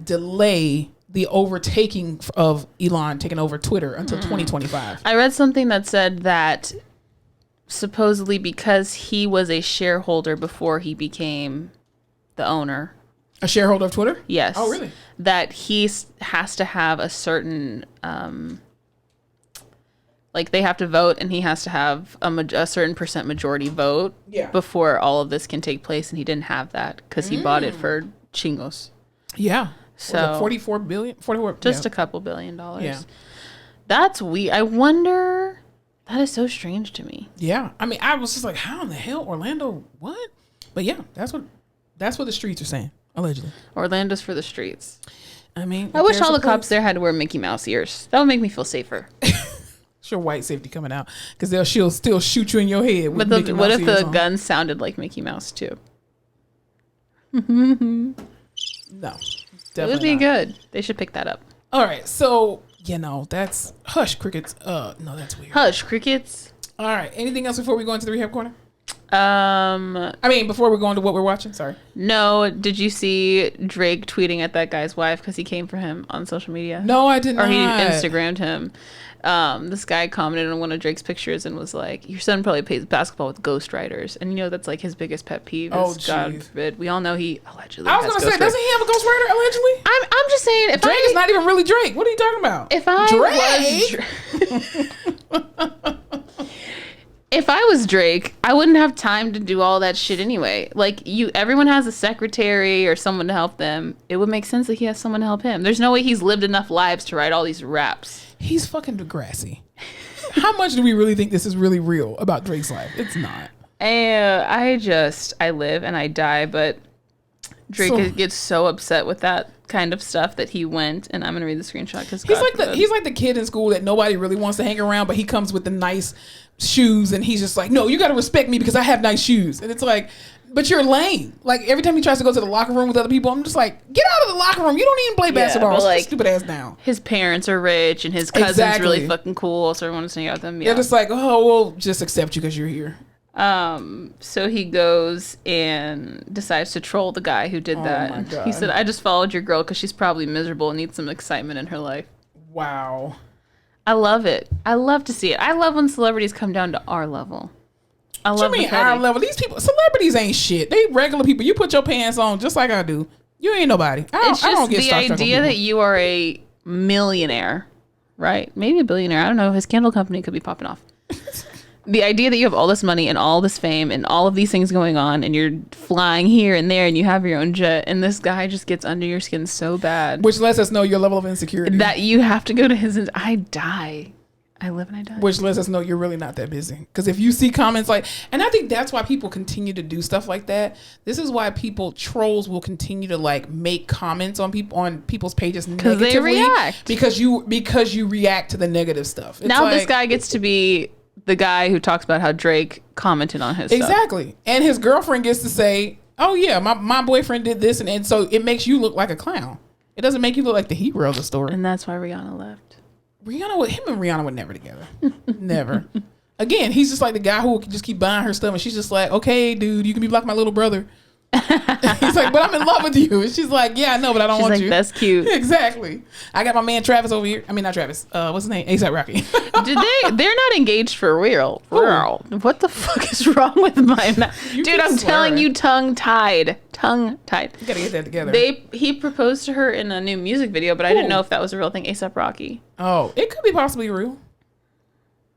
S2: delay the overtaking of Elon taking over Twitter until 2025.
S1: I read something that said that supposedly because he was a shareholder before he became the owner.
S2: A shareholder of Twitter?
S1: Yes.
S2: Oh, really?
S1: That he has to have a certain, like they have to vote, and he has to have a certain percent majority vote before all of this can take place, and he didn't have that because he bought it for chingos.
S2: Yeah.
S1: So
S2: 44 billion? 44,
S1: just a couple $1 billion.
S2: Yeah.
S1: That's weird. I wonder, that is so strange to me.
S2: Yeah. I mean, I was just like, how in the hell, Orlando, what? But yeah, that's what the streets are saying. Allegedly.
S1: Orlando's for the streets.
S2: I mean,
S1: I wish all the cops there had to wear Mickey Mouse ears. That would make me feel safer.
S2: Sure, white safety coming out because she'll still shoot you in your head. With
S1: but what if the gun sounded like Mickey Mouse too?
S2: No,
S1: it would be good. They should pick that up.
S2: All right, so that's hush crickets. No, that's weird.
S1: Hush crickets.
S2: All right, anything else before we go into the Rehab Corner?
S1: I
S2: mean, before we go into what we're watching, sorry.
S1: No, did you see Drake tweeting at that guy's wife because he came for him on social media?
S2: No, I did not.
S1: Or he Instagrammed him. This guy commented on one of Drake's pictures and was like, "Your son probably plays basketball with ghostwriters," and that's like his biggest pet peeve. God forbid. We all know he allegedly.
S2: I was gonna say, doesn't he have a ghostwriter allegedly?
S1: I'm just saying, if
S2: Drake is not even really Drake. What are you talking about?
S1: If I was Drake, I wouldn't have time to do all that shit anyway. Like everyone has a secretary or someone to help them. It would make sense that he has someone to help him. There's no way he's lived enough lives to write all these raps.
S2: He's fucking Degrassi. How much do we really think this is really real about Drake's life? It's not.
S1: I live and I die, but Drake gets so upset with that kind of stuff that he went, and I'm gonna read the screenshot because
S2: he's like the kid in school that nobody really wants to hang around, but he comes with the nice shoes and he's just like, no, you got to respect me because I have nice shoes. And it's like, but you're lame. Like every time he tries to go to the locker room with other people, I'm just like, get out of the locker room. You don't even play basketball. Like, stupid ass down.
S1: His parents are rich and his cousin's really fucking cool, so everyone wants to hang out with them.
S2: They're just like, oh, we'll just accept you because you're here.
S1: So he goes and decides to troll the guy who did that.
S2: My God.
S1: He said, I just followed your girl because she's probably miserable and needs some excitement in her life.
S2: Wow.
S1: I love it. I love to see it. I love when celebrities come down to our level. I love
S2: what you mean our level? These people, celebrities ain't shit. They regular people. You put your pants on just like I do. You ain't nobody.
S1: It's just the idea that you are a millionaire, right? Maybe a billionaire. I don't know. His candle company could be popping off. The idea that you have all this money and all this fame and all of these things going on and you're flying here and there and you have your own jet and this guy just gets under your skin so bad.
S2: Which lets us know your level of insecurity.
S1: That you have to go to his... I die. I live and I die.
S2: Which lets us know you're really not that busy. Because if you see comments like... And I think that's why people continue to do stuff like that. This is why trolls will continue to like make comments on people's pages negatively.
S1: Because they react.
S2: Because you react to the negative stuff. It's
S1: now
S2: like,
S1: this guy gets to be... the guy who talks about how Drake commented on his
S2: exactly
S1: stuff.
S2: And his girlfriend gets to say, oh yeah, my boyfriend did this, and so it makes you look like a clown. It doesn't make you look like the hero of the story.
S1: And that's why Rihanna left.
S2: Him and Rihanna were never together. Never. Again, he's just like the guy who will just keep buying her stuff, and she's just like, okay dude, you can be like my little brother. He's like, but I'm in love with you. And she's like, yeah, I know, but I don't want you.
S1: That's cute.
S2: Exactly. I got my man Travis over here. I mean, not Travis. What's his name? A$AP Rocky.
S1: They're not engaged for real. What the fuck is wrong with my mouth? Dude, I'm telling you, tongue tied. You gotta
S2: get that together.
S1: He proposed to her in a new music video, but I didn't know if that was a real thing. A$AP Rocky.
S2: Oh, it could be possibly real.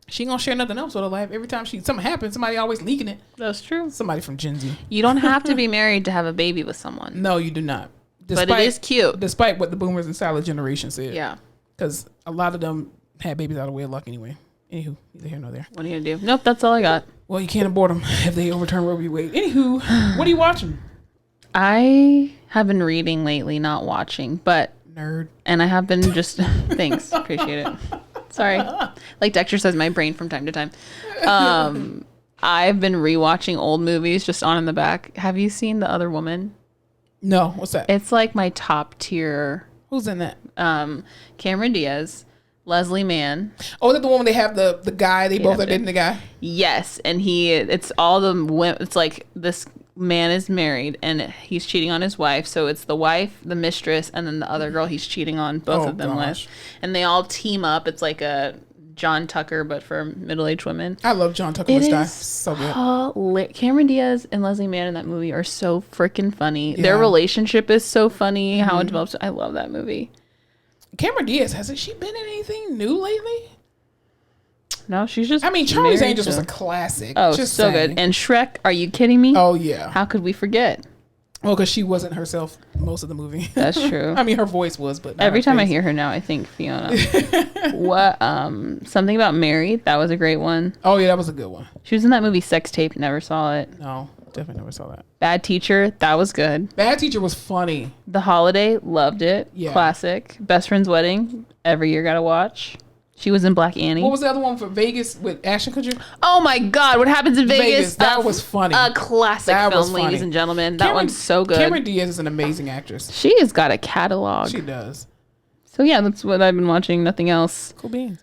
S2: She ain't gonna share nothing else with her life. Every time something happens, somebody always leaking it.
S1: That's true.
S2: Somebody from Gen Z.
S1: You don't have to be married to have a baby with someone.
S2: No, you do not.
S1: But it is cute.
S2: Despite what the boomers and silent generation said.
S1: Yeah.
S2: Because a lot of them had babies out of wedlock anyway. Anywho, neither here nor there.
S1: What are you gonna do? Nope, that's all I got.
S2: Well, you can't abort them if they overturn Roe V Wade. Anywho, what are you watching?
S1: I have been reading lately, not watching, but...
S2: Nerd.
S1: And I have been just... Thanks. Appreciate it. Sorry. Like to exercise my brain from time to time. I've been rewatching old movies just on in the back. Have you seen The Other Woman?
S2: No. What's that?
S1: It's like my top tier.
S2: Who's in that?
S1: Cameron Diaz, Leslie Mann.
S2: Oh, is that the one where they have the guy? They both are dating the guy?
S1: Yes. And it's all the women. It's like this man is married and he's cheating on his wife. So it's the wife, the mistress, and then the other girl he's cheating on both of them with. And they all team up. It's like a John Tucker, but for middle-aged women.
S2: I love John Tucker. It is so good.
S1: Cameron Diaz and Leslie Mann in that movie are so freaking funny. Yeah. Their relationship is so funny. How it develops. I love that movie.
S2: Cameron Diaz, hasn't she been in anything new lately?
S1: No, she's just.
S2: I mean, Charlie's Angels was a classic.
S1: Oh, just so good. And Shrek, are you kidding me?
S2: Oh yeah.
S1: How could we forget?
S2: Well, because she wasn't herself most of the movie.
S1: That's true.
S2: I mean, her voice was, but
S1: every time I hear her now, I think Fiona. What? Something About Mary. That was a great one.
S2: Oh yeah, that was a good one.
S1: She was in that movie Sex Tape. Never saw it.
S2: No, definitely never saw that.
S1: Bad Teacher. That was good.
S2: Bad Teacher was funny.
S1: The Holiday. Loved it. Yeah. Classic. Best Friend's Wedding. Every year gotta watch. She was in Black Annie.
S2: What was the other one for Vegas with Ashton Kutcher?
S1: Oh my God! What Happens in Vegas?
S2: That was funny.
S1: A classic film, ladies and gentlemen. That one's so good.
S2: Cameron Diaz is an amazing actress.
S1: She has got a catalog.
S2: She does.
S1: So yeah, that's what I've been watching. Nothing else.
S2: Cool beans.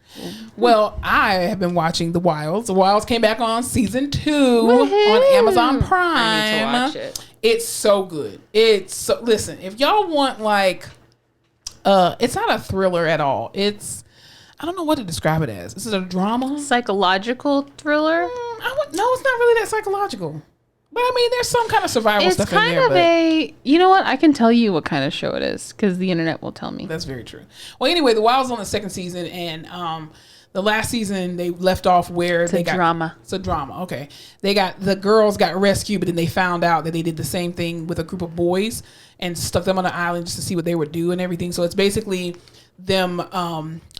S2: Well, I have been watching The Wilds. The Wilds came back on season 2 on Amazon Prime.
S1: I need to watch it.
S2: It's so good. Listen, if y'all want like, it's not a thriller at all. I don't know what to describe it as. Is it a drama?
S1: Psychological thriller?
S2: No, it's not really that psychological. But I mean, there's some kind of survival stuff in there.
S1: It's kind of you know what? I can tell you what kind of show it is because the internet will tell me.
S2: That's very true. Well, anyway, The Wild's on the 2nd season, and the last season they left off where
S1: it's a drama.
S2: It's a drama. Okay, the girls got rescued, but then they found out that they did the same thing with a group of boys and stuck them on an island just to see what they would do and everything. So it's basically them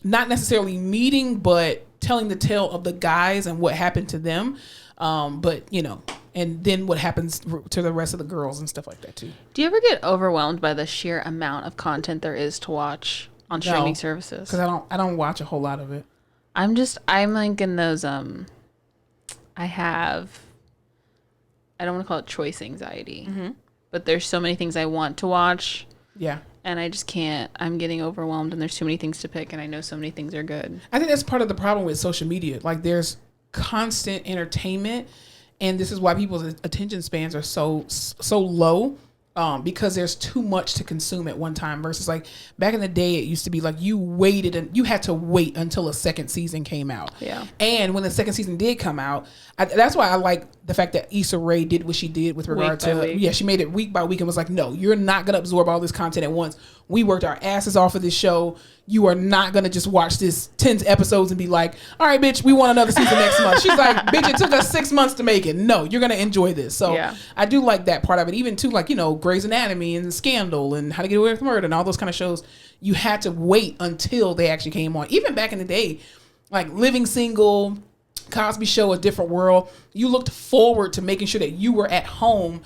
S2: not necessarily meeting, but telling the tale of the guys and what happened to them. But you know, and then what happens to the rest of the girls and stuff like that too.
S1: Do you ever get overwhelmed by the sheer amount of content there is to watch on streaming services?
S2: Because I don't watch a whole lot of it.
S1: I'm like in those I don't want to call it choice anxiety, but there's so many things I want to watch.
S2: Yeah.
S1: And I just can't. I'm getting overwhelmed, and there's too many things to pick, and I know so many things are good.
S2: I think that's part of the problem with social media. Like, there's constant entertainment, and this is why people's attention spans are so low, because there's too much to consume at one time. Versus like back in the day, it used to be like you had to wait until a second season came out.
S1: Yeah.
S2: And when the second season did come out, that's why I like the fact that Issa Rae did what she did with regard to she made it week by week and was like, no, you're not gonna absorb all this content at once. We worked our asses off of this show. You are not gonna just watch this 10 episodes and be like, all right, bitch, we want another season next month. She's like, bitch, it took us 6 months to make it. No, you're gonna enjoy this. So I do like that part of it. Even too, like, you know, Grey's Anatomy and Scandal and How to Get Away with Murder and all those kind of shows. You had to wait until they actually came on. Even back in the day, like Living Single, Cosby Show, A Different World, you looked forward to making sure that you were at home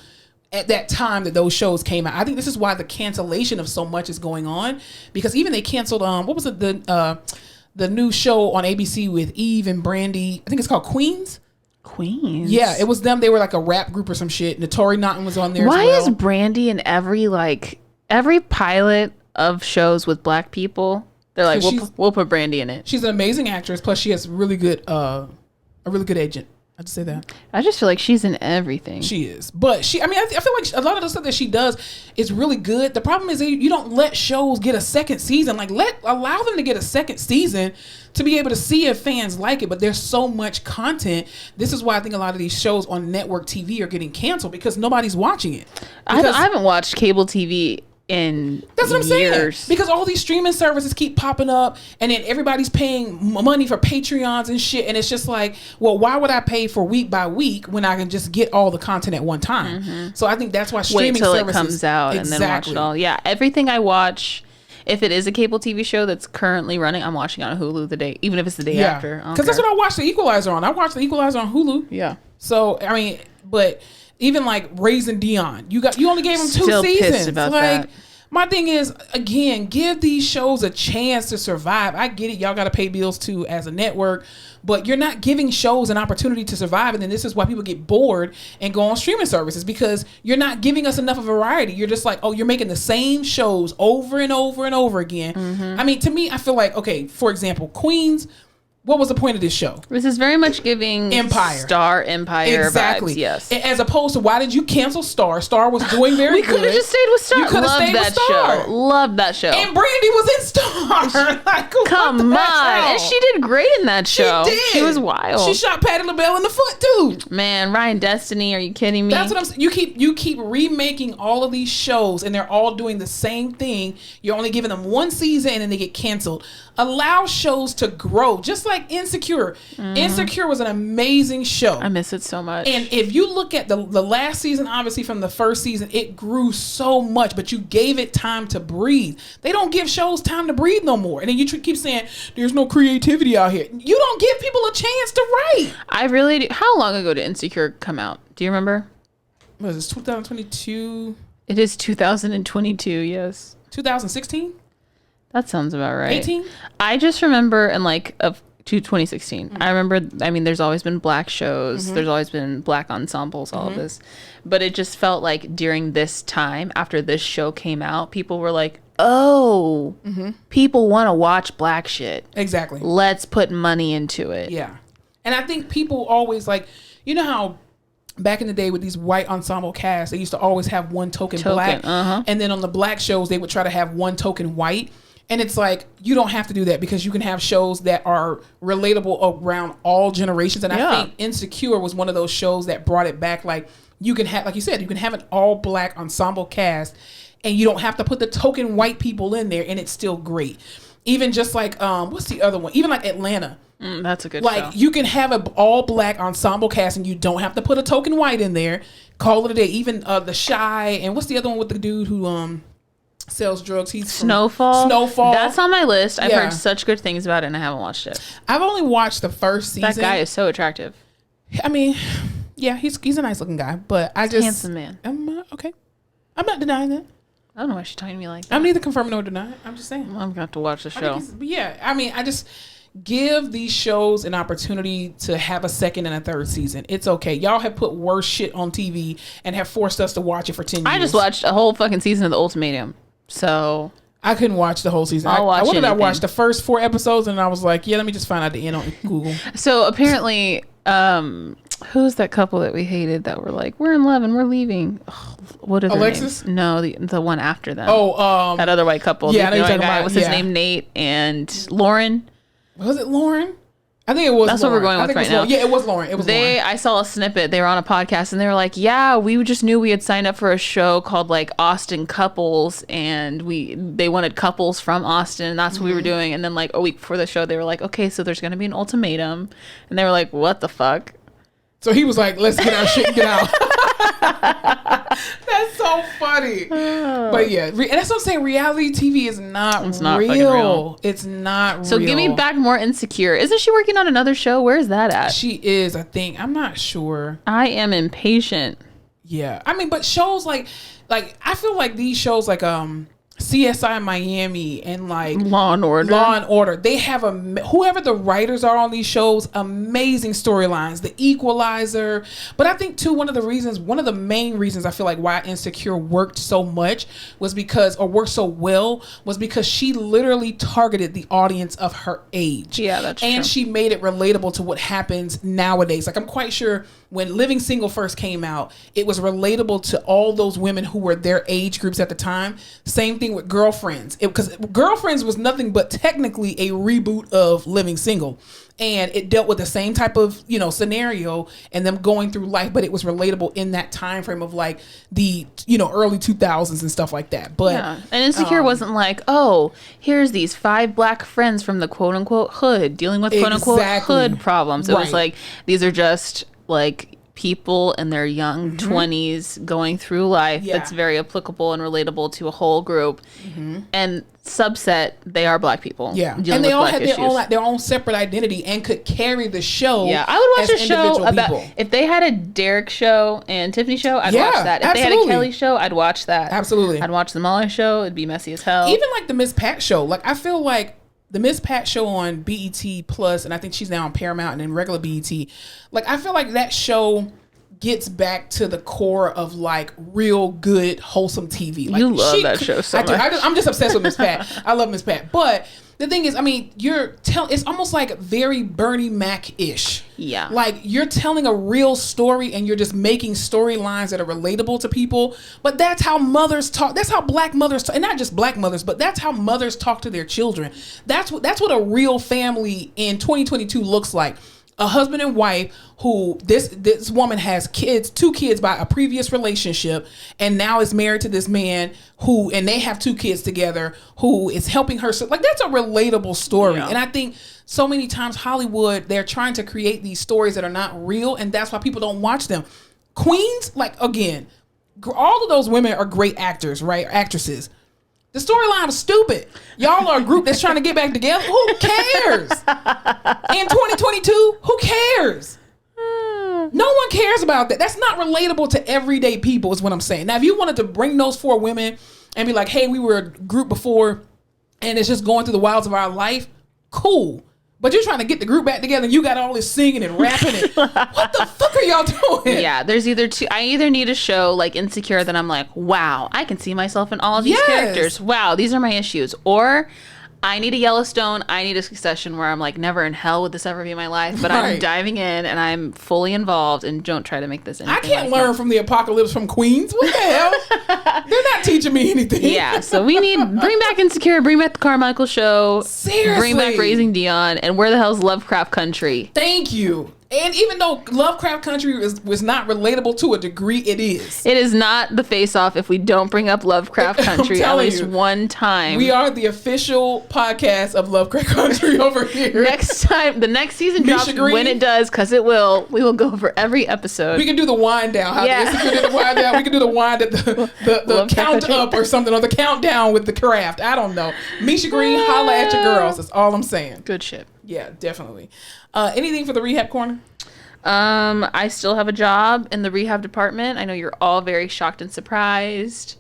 S2: at that time that those shows came out. I think this is why the cancellation of so much is going on, because even they canceled what was it, the new show on ABC with Eve and Brandy, I think it's called Queens. Yeah, it was them. They were like a rap group or some shit. Notori Naughton was on there.
S1: Why
S2: as well.
S1: Is Brandy in every pilot of shows with black people? They're like, we'll put Brandy in it.
S2: She's an amazing actress. Plus, she has a really good agent. I'd say that.
S1: I just feel like she's in everything.
S2: She is. But I feel like a lot of the stuff that she does is really good. The problem is that you don't let shows get a second season. Like, allow them to get a second season to be able to see if fans like it. But there's so much content. This is why I think a lot of these shows on network TV are getting canceled, because nobody's watching it.
S1: I haven't watched cable TV in
S2: That's what I'm
S1: years.
S2: saying. Because all these streaming services keep popping up, and then everybody's paying money for Patreons and shit, and it's just like, well, why would I pay for week by week when I can just get all the content at one time? So I think that's why streaming services...
S1: Wait till it comes out and then watch it all. Yeah, everything I watch, if it is a cable TV show that's currently running, I'm watching on Hulu even if it's the day after.
S2: Because that's what I watch The Equalizer on. I watch The Equalizer on Hulu.
S1: Yeah.
S2: So, I mean, but... Even like Raising Dion, you only gave them 2
S1: Still
S2: seasons.
S1: Pissed about
S2: like
S1: that.
S2: My thing is, again, give these shows a chance to survive. I get it, y'all got to pay bills too as a network, but you're not giving shows an opportunity to survive. And then this is why people get bored and go on streaming services, because you're not giving us enough of variety. You're just like, oh, you're making the same shows over and over and over again. I mean, to me, I feel like, okay, for example, Queens. what was the point of this show?
S1: This is very much giving Star Empire
S2: exactly.
S1: vibes, yes.
S2: As opposed to, why did you cancel Star? Star was doing very
S1: good.
S2: We could
S1: have just stayed with Star.
S2: You could have stayed with Star.
S1: Loved that show.
S2: And Brandy was in Star. Like,
S1: come on. And she did great in that show. She did. She was wild.
S2: She shot Patti LaBelle in the foot, too.
S1: Man, Ryan Destiny, are you kidding me?
S2: That's what I'm saying. You keep remaking all of these shows, and they're all doing the same thing. You're only giving them one season, and then they get canceled. Allow shows to grow, just like Insecure. Insecure was an amazing show.
S1: I miss it so much.
S2: And if you look at the last season, obviously from the first season, it grew so much, but you gave it time to breathe. They don't give shows time to breathe no more. And then you keep saying, there's no creativity out here. You don't give people a chance to write.
S1: I really do. How long ago did Insecure come out? Do you remember?
S2: What is this, 2022?
S1: It is 2022, yes.
S2: 2016?
S1: That sounds about right.
S2: 18?
S1: I just remember of 2016. I remember, there's always been black shows. There's always been black ensembles, all of this. But it just felt like during this time, after this show came out, people were like, oh, people want to watch black shit.
S2: Exactly.
S1: Let's put money into it.
S2: Yeah. And I think people always you know how back in the day with these white ensemble casts, they used to always have one token black. And then on the black shows, they would try to have one token white. And it's like, you don't have to do that because you can have shows that are relatable around all generations. And I think Insecure was one of those shows that brought it back. Like, you can have, like you said, you can have an all black ensemble cast and you don't have to put the token white people in there and it's still great. Even just like, what's the other one? Even like Atlanta.
S1: That's a good show.
S2: You can have an all black ensemble cast and you don't have to put a token white in there. Call it a day. Even The Shy, and what's the other one with the dude who sells drugs? He's
S1: Snowfall. That's on my list. I've
S2: Yeah.
S1: heard such good things about it and I haven't watched it.
S2: I've only watched the first season.
S1: That guy is so attractive.
S2: I mean, yeah, he's a nice looking guy, but I just
S1: handsome man.
S2: Okay. I'm not denying that.
S1: I don't know why she's talking to me like that.
S2: I'm neither confirming nor denying. I'm just saying.
S1: I'm gonna have to watch the show.
S2: I just give these shows an opportunity to have a second and a third season. It's okay. Y'all have put worse shit on TV and have forced us to watch it for 10 years.
S1: I just watched a whole fucking season of The Ultimatum. So
S2: I couldn't watch the whole season. I watched the first 4 episodes and I was like, yeah, let me just find out the end on Google.
S1: So apparently, who's that couple that we hated that were like, we're in love and we're leaving? Ugh, what are their
S2: Alexis?
S1: names? No, the one after them.
S2: Oh,
S1: that other white couple.
S2: Yeah, I know you're
S1: the
S2: talking
S1: guy.
S2: about.
S1: What's his name? Nate and Lauren.
S2: Was it Lauren? I think it was.
S1: That's
S2: Lauren.
S1: what we're going with right now.
S2: Yeah, it was Lauren. Lauren.
S1: I saw a snippet. They were on a podcast and they were like, "Yeah, we just knew we had signed up for a show called like Austin Couples, and they wanted couples from Austin, and that's what we were doing." And then like a week before the show, they were like, "Okay, so there's gonna be an ultimatum," and they were like, "What the fuck?"
S2: So he was like, "Let's get our shit and get out." That's so funny. But yeah, and that's what I'm saying. Reality TV is not real. It's not real.
S1: So give me back more Insecure. Isn't she working on another show? Where is that at?
S2: She is, I think. I'm not sure.
S1: I am impatient.
S2: Yeah. I mean, but shows like I feel like these shows like CSI Miami and like
S1: Law and Order.
S2: They have whoever the writers are on these shows, amazing storylines. The Equalizer. But I think too, one of the main reasons I feel like why Insecure worked so much worked so well was because she literally targeted the audience of her age.
S1: Yeah, that's true.
S2: And she made it relatable to what happens nowadays. Like I'm quite sure when Living Single first came out, it was relatable to all those women who were their age groups at the time. Same thing with Girlfriends. Because Girlfriends was nothing but technically a reboot of Living Single. And it dealt with the same type of, scenario and them going through life, but it was relatable in that time frame of like the, early 2000s and stuff like that. But
S1: yeah. And Insecure wasn't like, oh, here's these 5 black friends from the quote unquote hood dealing with quote unquote hood problems. It was like, these are just like people in their young 20s going through life that's very applicable and relatable to a whole group. And subset, they are black people.
S2: Yeah. And they all had their own separate identity and could carry the show.
S1: Yeah. I would watch a show about, if they had a Derek show and Tiffany show, I'd watch that. If they had a Kelly show, I'd watch that.
S2: Absolutely.
S1: I'd watch the Muller show. It'd be messy as hell.
S2: Even like the Miss Pat show. Like I feel like the Miss Pat show on BET Plus, and I think she's now on Paramount and then regular BET. Like I feel like that show gets back to the core of like real good wholesome TV. Like,
S1: you love that show so much.
S2: I'm just obsessed with Miss Pat. I love Miss Pat. But the thing is, I mean, it's almost like very Bernie Mac-ish.
S1: Yeah.
S2: Like, you're telling a real story and you're just making storylines that are relatable to people. But that's how mothers talk. That's how black mothers talk. And not just black mothers, but that's how mothers talk to their children. That's what a real family in 2022 looks like. A husband and wife who this woman has two kids by a previous relationship, and now is married to this man and they have 2 kids together, who is helping her. So, like, that's a relatable story. Yeah. And I think so many times Hollywood, they're trying to create these stories that are not real, and that's why people don't watch them. Queens, like, again, all of those women are great actors, right? Actresses. The storyline was stupid. Y'all are a group that's trying to get back together. Who cares? In 2022, who cares? No one cares about that. That's not relatable to everyday people, is what I'm saying. Now, if you wanted to bring those 4 women and be like, hey, we were a group before and it's just going through the wilds of our life, cool. But you're trying to get the group back together and you got all this singing and rapping. And what the fuck are y'all doing?
S1: Yeah, there's I either need a show like Insecure that I'm like, wow, I can see myself in all of these characters. Wow, these are my issues. Or I need a Yellowstone. I need a Succession where I'm like, never in hell would this ever be my life. But I'm diving in and I'm fully involved, and don't try to make this anything.
S2: I can't learn from the apocalypse from Queens. What the hell? They're not teaching me anything.
S1: Yeah, so we need, bring back Insecure, bring back the Carmichael Show.
S2: Seriously.
S1: Bring back Raising Dion, and where the hell's Lovecraft Country?
S2: Thank you. And even though Lovecraft Country was not relatable to a degree, it is.
S1: It is not the face-off if we don't bring up Lovecraft Country at least one time.
S2: We are the official podcast of Lovecraft Country over here.
S1: Next time, the next season drops when it does, because it will. We will go over every episode.
S2: We can do the wind down. We can do the wind at the count up or something, or the countdown with the craft. I don't know. Misha Green, holla at your girls. That's all I'm saying.
S1: Good shit.
S2: Yeah, definitely. Anything for the Rehab Corner?
S1: I still have a job in the rehab department. I know you're all very shocked and surprised.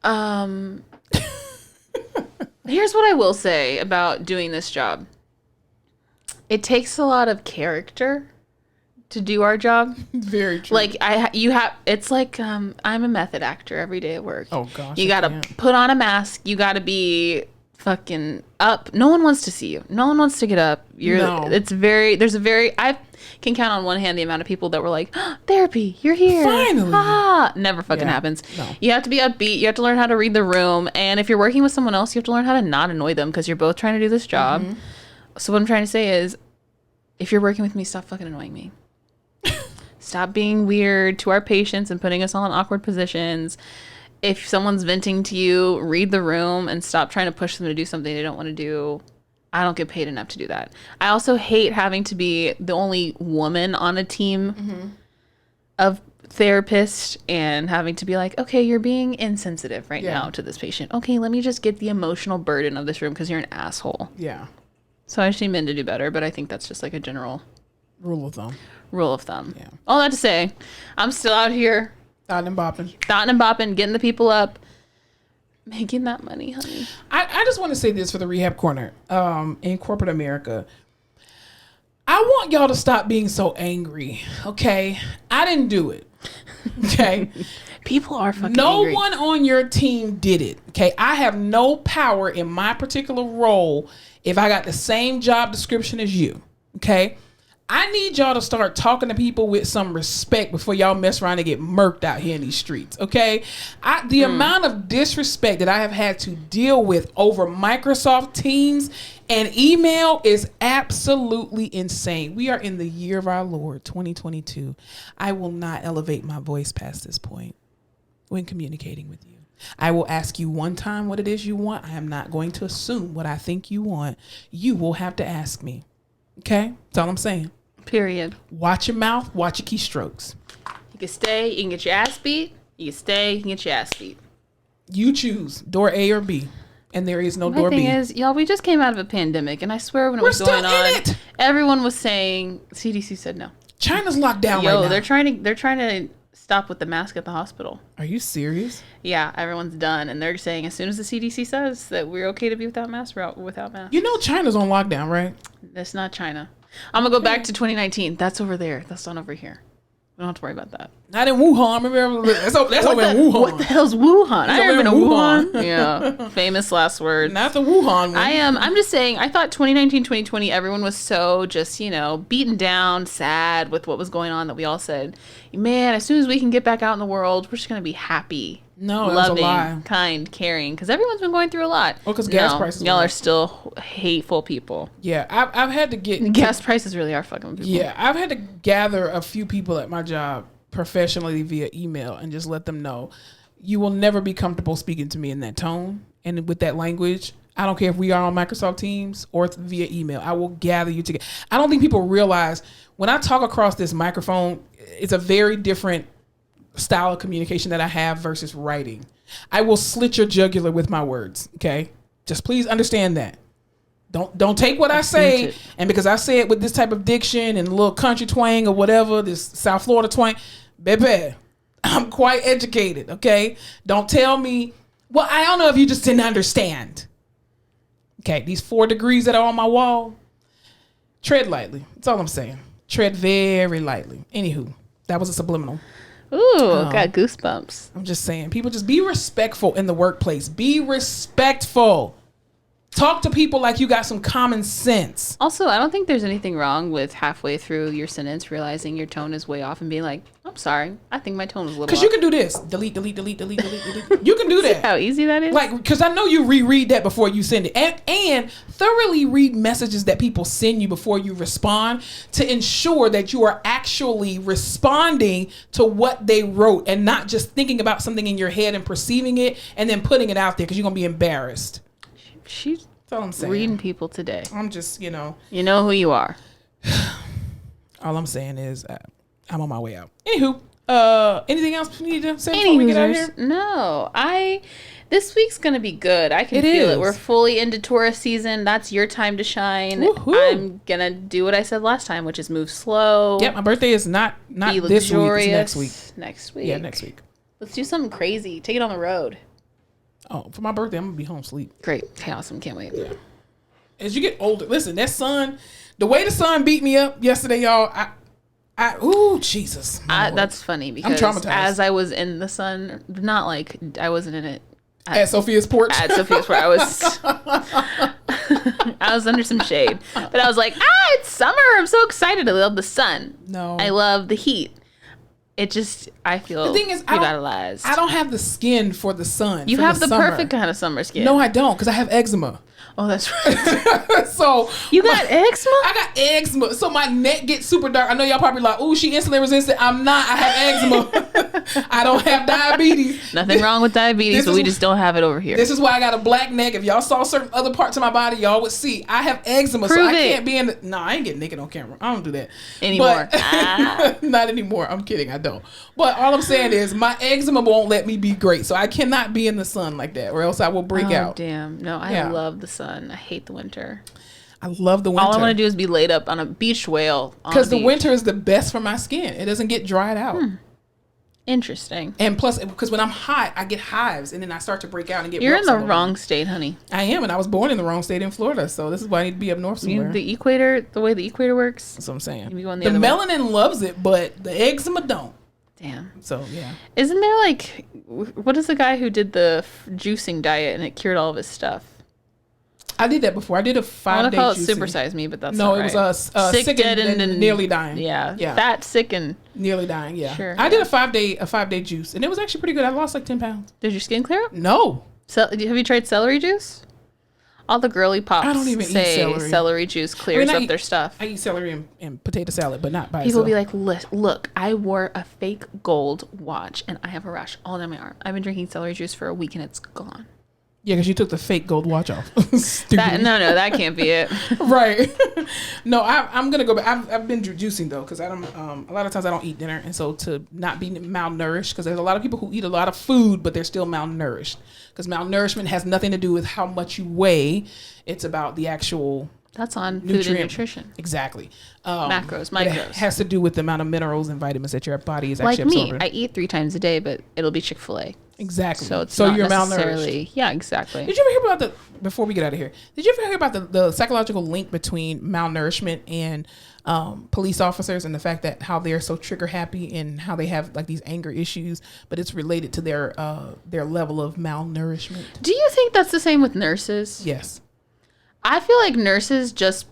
S1: Here's what I will say about doing this job. It takes a lot of character to do our job.
S2: Very true.
S1: Like it's like I'm a method actor every day at work.
S2: Oh gosh.
S1: You gotta put on a mask. You gotta be fucking up. No one wants to see you. No one wants to get up. I can count on one hand the amount of people that were like, oh, therapy, you're here.
S2: Finally.
S1: Never fucking happens.
S2: No.
S1: You have to be upbeat. You have to learn how to read the room. And if you're working with someone else, you have to learn how to not annoy them, because you're both trying to do this job. Mm-hmm. So what I'm trying to say is, if you're working with me, stop fucking annoying me. Stop being weird to our patients and putting us all in awkward positions. If someone's venting to you, read the room and stop trying to push them to do something they don't want to do. I don't get paid enough to do that. I also hate having to be the only woman on a team of therapists and having to be like, okay, you're being insensitive now to this patient. Okay, let me just get the emotional burden of this room because you're an asshole.
S2: Yeah.
S1: So I just need men to do better, but I think that's just like a general
S2: rule of thumb.
S1: Yeah. All that to say, I'm still out here.
S2: Thotting and
S1: bopping, getting the people up, making that money, honey.
S2: I just want to say this for the Rehab Corner. In corporate America, I want y'all to stop being so angry, okay? I didn't do it, okay?
S1: People are fucking angry.
S2: No one on your team did it, okay? I have no power in my particular role if I got the same job description as you, okay? I need y'all to start talking to people with some respect before y'all mess around and get murked out here in these streets, okay? The amount of disrespect that I have had to deal with over Microsoft Teams and email is absolutely insane. We are in the year of our Lord, 2022. I will not elevate my voice past this point when communicating with you. I will ask you one time what it is you want. I am not going to assume what I think you want. You will have to ask me. Okay? That's all I'm saying.
S1: Period.
S2: Watch your mouth. Watch your keystrokes.
S1: You can stay. You can get your ass beat. You can stay. You can get your ass beat.
S2: You choose door A or B. And there is no door B.
S1: My thing is, y'all, we just came out of a pandemic. And I swear when it was going on, everyone was saying, CDC said no.
S2: China's locked down right now.
S1: They're trying to stop with the mask at the hospital.
S2: Are you serious?
S1: Yeah, everyone's done. And they're saying as soon as the CDC says that we're okay to be without masks, we're out without masks.
S2: You know China's on lockdown, right?
S1: That's not China. I'm going to go back to 2019. That's over there. That's not over here. We don't have to worry about that.
S2: Not in Wuhan. Remember, that's over in Wuhan.
S1: What the hell's Wuhan? I never been to
S2: Wuhan.
S1: Wuhan. Yeah. Famous last words.
S2: Not the Wuhan one.
S1: I'm just saying, I thought 2019, 2020, everyone was so just, beaten down, sad with what was going on, that we all said, man, as soon as we can get back out in the world, we're just going to be happy.
S2: No,
S1: loving, kind, caring, because everyone's been going through a lot.
S2: Well, because gas prices.
S1: Y'all are still hateful people.
S2: Yeah, I've had to get...
S1: Gas prices really are fucking people.
S2: Yeah, I've had to gather a few people at my job professionally via email and just let them know, you will never be comfortable speaking to me in that tone and with that language. I don't care if we are on Microsoft Teams or via email. I will gather you together. I don't think people realize when I talk across this microphone, it's a very different style of communication that I have versus writing. I will slit your jugular with my words. Okay. Just please understand that. Don't take what I say, and because I say it with this type of diction and a little country twang or whatever, this South Florida twang, baby, I'm quite educated. Okay. Don't tell me, well, I don't know if you just didn't understand. Okay. These 4 degrees that are on my wall, tread lightly. That's all I'm saying. Tread very lightly. Anywho, that was a subliminal.
S1: Ooh, got goosebumps.
S2: I'm just saying, people just be respectful in the workplace. Be respectful. Talk to people like you got some common sense.
S1: Also, I don't think there's anything wrong with halfway through your sentence realizing your tone is way off and being like, I'm sorry, I think my tone was a little off.
S2: Because you can do this. Delete, delete, delete, delete, delete, delete. You can do that.
S1: See how easy that is?
S2: Like, because I know you reread that before you send it. And thoroughly read messages that people send you before you respond to ensure that you are actually responding to what they wrote and not just thinking about something in your head and perceiving it and then putting it out there because you're going to be embarrassed.
S1: She's
S2: That's all I'm saying.
S1: Reading people today.
S2: I'm just,
S1: You know who you are.
S2: All I'm saying is I'm on my way out. Anywho, anything else we need to say
S1: Any
S2: before we get out
S1: users?
S2: of here?
S1: No. This week's going to be good. I can feel it. We're fully into Taurus season. That's your time to shine.
S2: Woo-hoo.
S1: I'm going to do what I said last time, which is move slow.
S2: Yep, my birthday is not
S1: be
S2: this week. It's next week.
S1: Next week.
S2: Yeah, next week.
S1: Let's do something crazy. Take it on the road.
S2: Oh, for my birthday, I'm going to be home asleep.
S1: Great. Okay, awesome. Can't wait.
S2: Yeah. As you get older, listen, that sun, the way the sun beat me up yesterday, y'all, ooh, Jesus.
S1: That's funny because
S2: I'm traumatized.
S1: as I was in the sun, not like I wasn't in it.
S2: At Sophia's porch?
S1: At Sophia's porch. I was under some shade. But I was like, it's summer. I'm so excited. I love the sun.
S2: No.
S1: I love the heat. It just, I feel
S2: the thing is,
S1: revitalized.
S2: I don't have the skin for the sun.
S1: You have the perfect kind of summer skin.
S2: No, I don't, because I have eczema.
S1: Oh, that's right.
S2: So
S1: you got eczema?
S2: I got eczema. So my neck gets super dark. I know y'all probably like, ooh, she insulin resistant. I'm not. I have eczema. I don't have diabetes.
S1: Nothing wrong with diabetes, but we just don't have it over here.
S2: This is why I got a black neck. If y'all saw certain other parts of my body, y'all would see I have eczema.
S1: Prove
S2: so I
S1: it.
S2: can't be in the... No, I ain't getting naked on camera. I don't do that.
S1: Anymore.
S2: Not anymore. I'm kidding. I don't. But all I'm saying is my eczema won't let me be great. So I cannot be in the sun like that or else I will break out.
S1: Damn. No, I love the sun. I hate the winter.
S2: I love the winter.
S1: All I want to do is be laid up on a beach whale.
S2: Because the winter is the best for my skin. It doesn't get dried out.
S1: Interesting.
S2: And plus, because when I'm hot, I get hives, and then I start to break out and get.
S1: You're in the wrong state, honey.
S2: I am, and I was born in the wrong state in Florida, so this is why I need to be up north somewhere.
S1: The equator, the way the equator works.
S2: That's what I'm saying.
S1: You be going
S2: the
S1: other way.
S2: melanin loves it, but the eczema don't.
S1: Damn.
S2: So yeah.
S1: Isn't there like, what is the guy who did the juicing diet and it cured all of his stuff?
S2: I did that before. I did a 5-day
S1: I want to call it
S2: juicing.
S1: Super Size Me, but that's
S2: no,
S1: not right.
S2: it was sick and nearly dying.
S1: Yeah,
S2: yeah,
S1: fat, sick, and
S2: nearly dying. Yeah,
S1: sure.
S2: I did a 5-day juice, and it was actually pretty good. I lost like 10 pounds.
S1: Did your skin clear up?
S2: No.
S1: Have you tried celery juice? All the girly pops
S2: I don't even eat
S1: celery juice clears up their stuff.
S2: I eat celery and potato salad, but not by
S1: People
S2: itself.
S1: be like, look, I wore a fake gold watch and I have a rash all down my arm. I've been drinking celery juice for a week and it's gone.
S2: Yeah, because you took the fake gold watch off.
S1: No, that can't be it.
S2: Right. No, I'm gonna go back. I've been juicing though, because I don't. A lot of times I don't eat dinner, and so to not be malnourished, because there's a lot of people who eat a lot of food, but they're still malnourished. Because malnourishment has nothing to do with how much you weigh; it's about the actual.
S1: That's on food and nutrition.
S2: Exactly.
S1: Macros, micros.
S2: It has to do with the amount of minerals and vitamins that your body is
S1: like
S2: actually absorbing.
S1: Like me, I eat 3 times a day, but it'll be Chick-fil-A.
S2: Exactly.
S1: So it's
S2: so
S1: not
S2: you're
S1: necessarily.
S2: malnourished.
S1: Yeah, exactly.
S2: Did you ever hear about before we get out of here, did you ever hear about the psychological link between malnourishment and police officers, and the fact that how they're so trigger happy and how they have like these anger issues, but it's related to their level of malnourishment?
S1: Do you think that's the same with nurses?
S2: Yes.
S1: I feel like nurses, just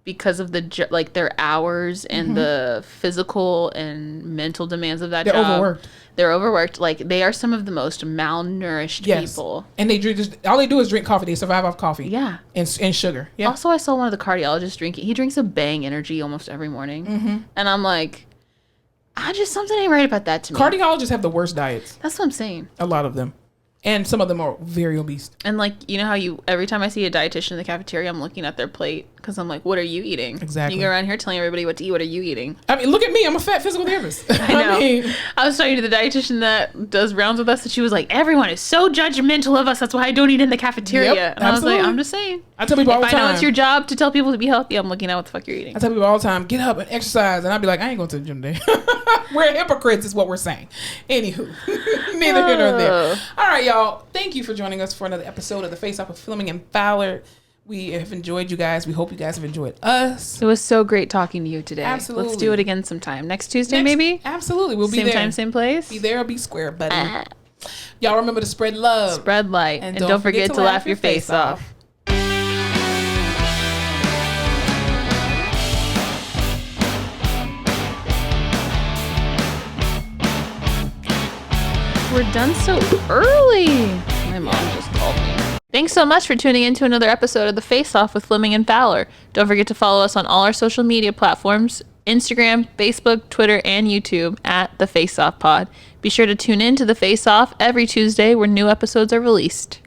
S1: because of their hours and the physical and mental demands of that
S2: They're
S1: job.
S2: overworked.
S1: They're overworked. Like, they are some of the most malnourished people.
S2: And they all they do is drink coffee. They survive off coffee.
S1: Yeah.
S2: And sugar. Yeah.
S1: Also, I saw one of the cardiologists drinking. He drinks a Bang Energy almost every morning. Mm-hmm. And I'm like, something ain't right about that to me.
S2: Cardiologists have the worst diets.
S1: That's what I'm saying.
S2: A lot of them. And some of them are very obese.
S1: And like, you know how every time I see a dietitian in the cafeteria, I'm looking at their plate because I'm like, what are you eating?
S2: Exactly.
S1: You go around here telling everybody what to eat. What are you eating?
S2: I mean, look at me. I'm a fat physical therapist.
S1: I know. I was talking to the dietitian that does rounds with us, and she was like, everyone is so judgmental of us. That's why I don't eat in the cafeteria.
S2: Yep,
S1: and
S2: absolutely.
S1: I was like, I'm just saying.
S2: I tell people all the time.
S1: If I know it's your job to tell people to be healthy, I'm looking at what the fuck you're eating.
S2: I tell people all the time, get up and exercise. And I'll be like, I ain't going to the gym today. We're hypocrites is what we're saying. Anywho, neither here nor there. All right, y'all. Thank you for joining us for another episode of The Face Off with Fleming and Fowler. We have enjoyed you guys. We hope you guys have enjoyed us.
S1: It was so great talking to you today.
S2: Absolutely.
S1: Let's do it again sometime. Next Tuesday, maybe?
S2: Absolutely. We'll be
S1: there.
S2: there.
S1: Same time, same place?
S2: Be there or be square, buddy. Y'all remember to spread love.
S1: Spread light. And don't forget to laugh your face off. We're done so early. My mom just called me. Thanks so much for tuning in to another episode of The Face Off with Fleming and Fowler. Don't forget to follow us on all our social media platforms, Instagram, Facebook, Twitter, and YouTube at The Face Off Pod. Be sure to tune in to The Face Off every Tuesday where new episodes are released.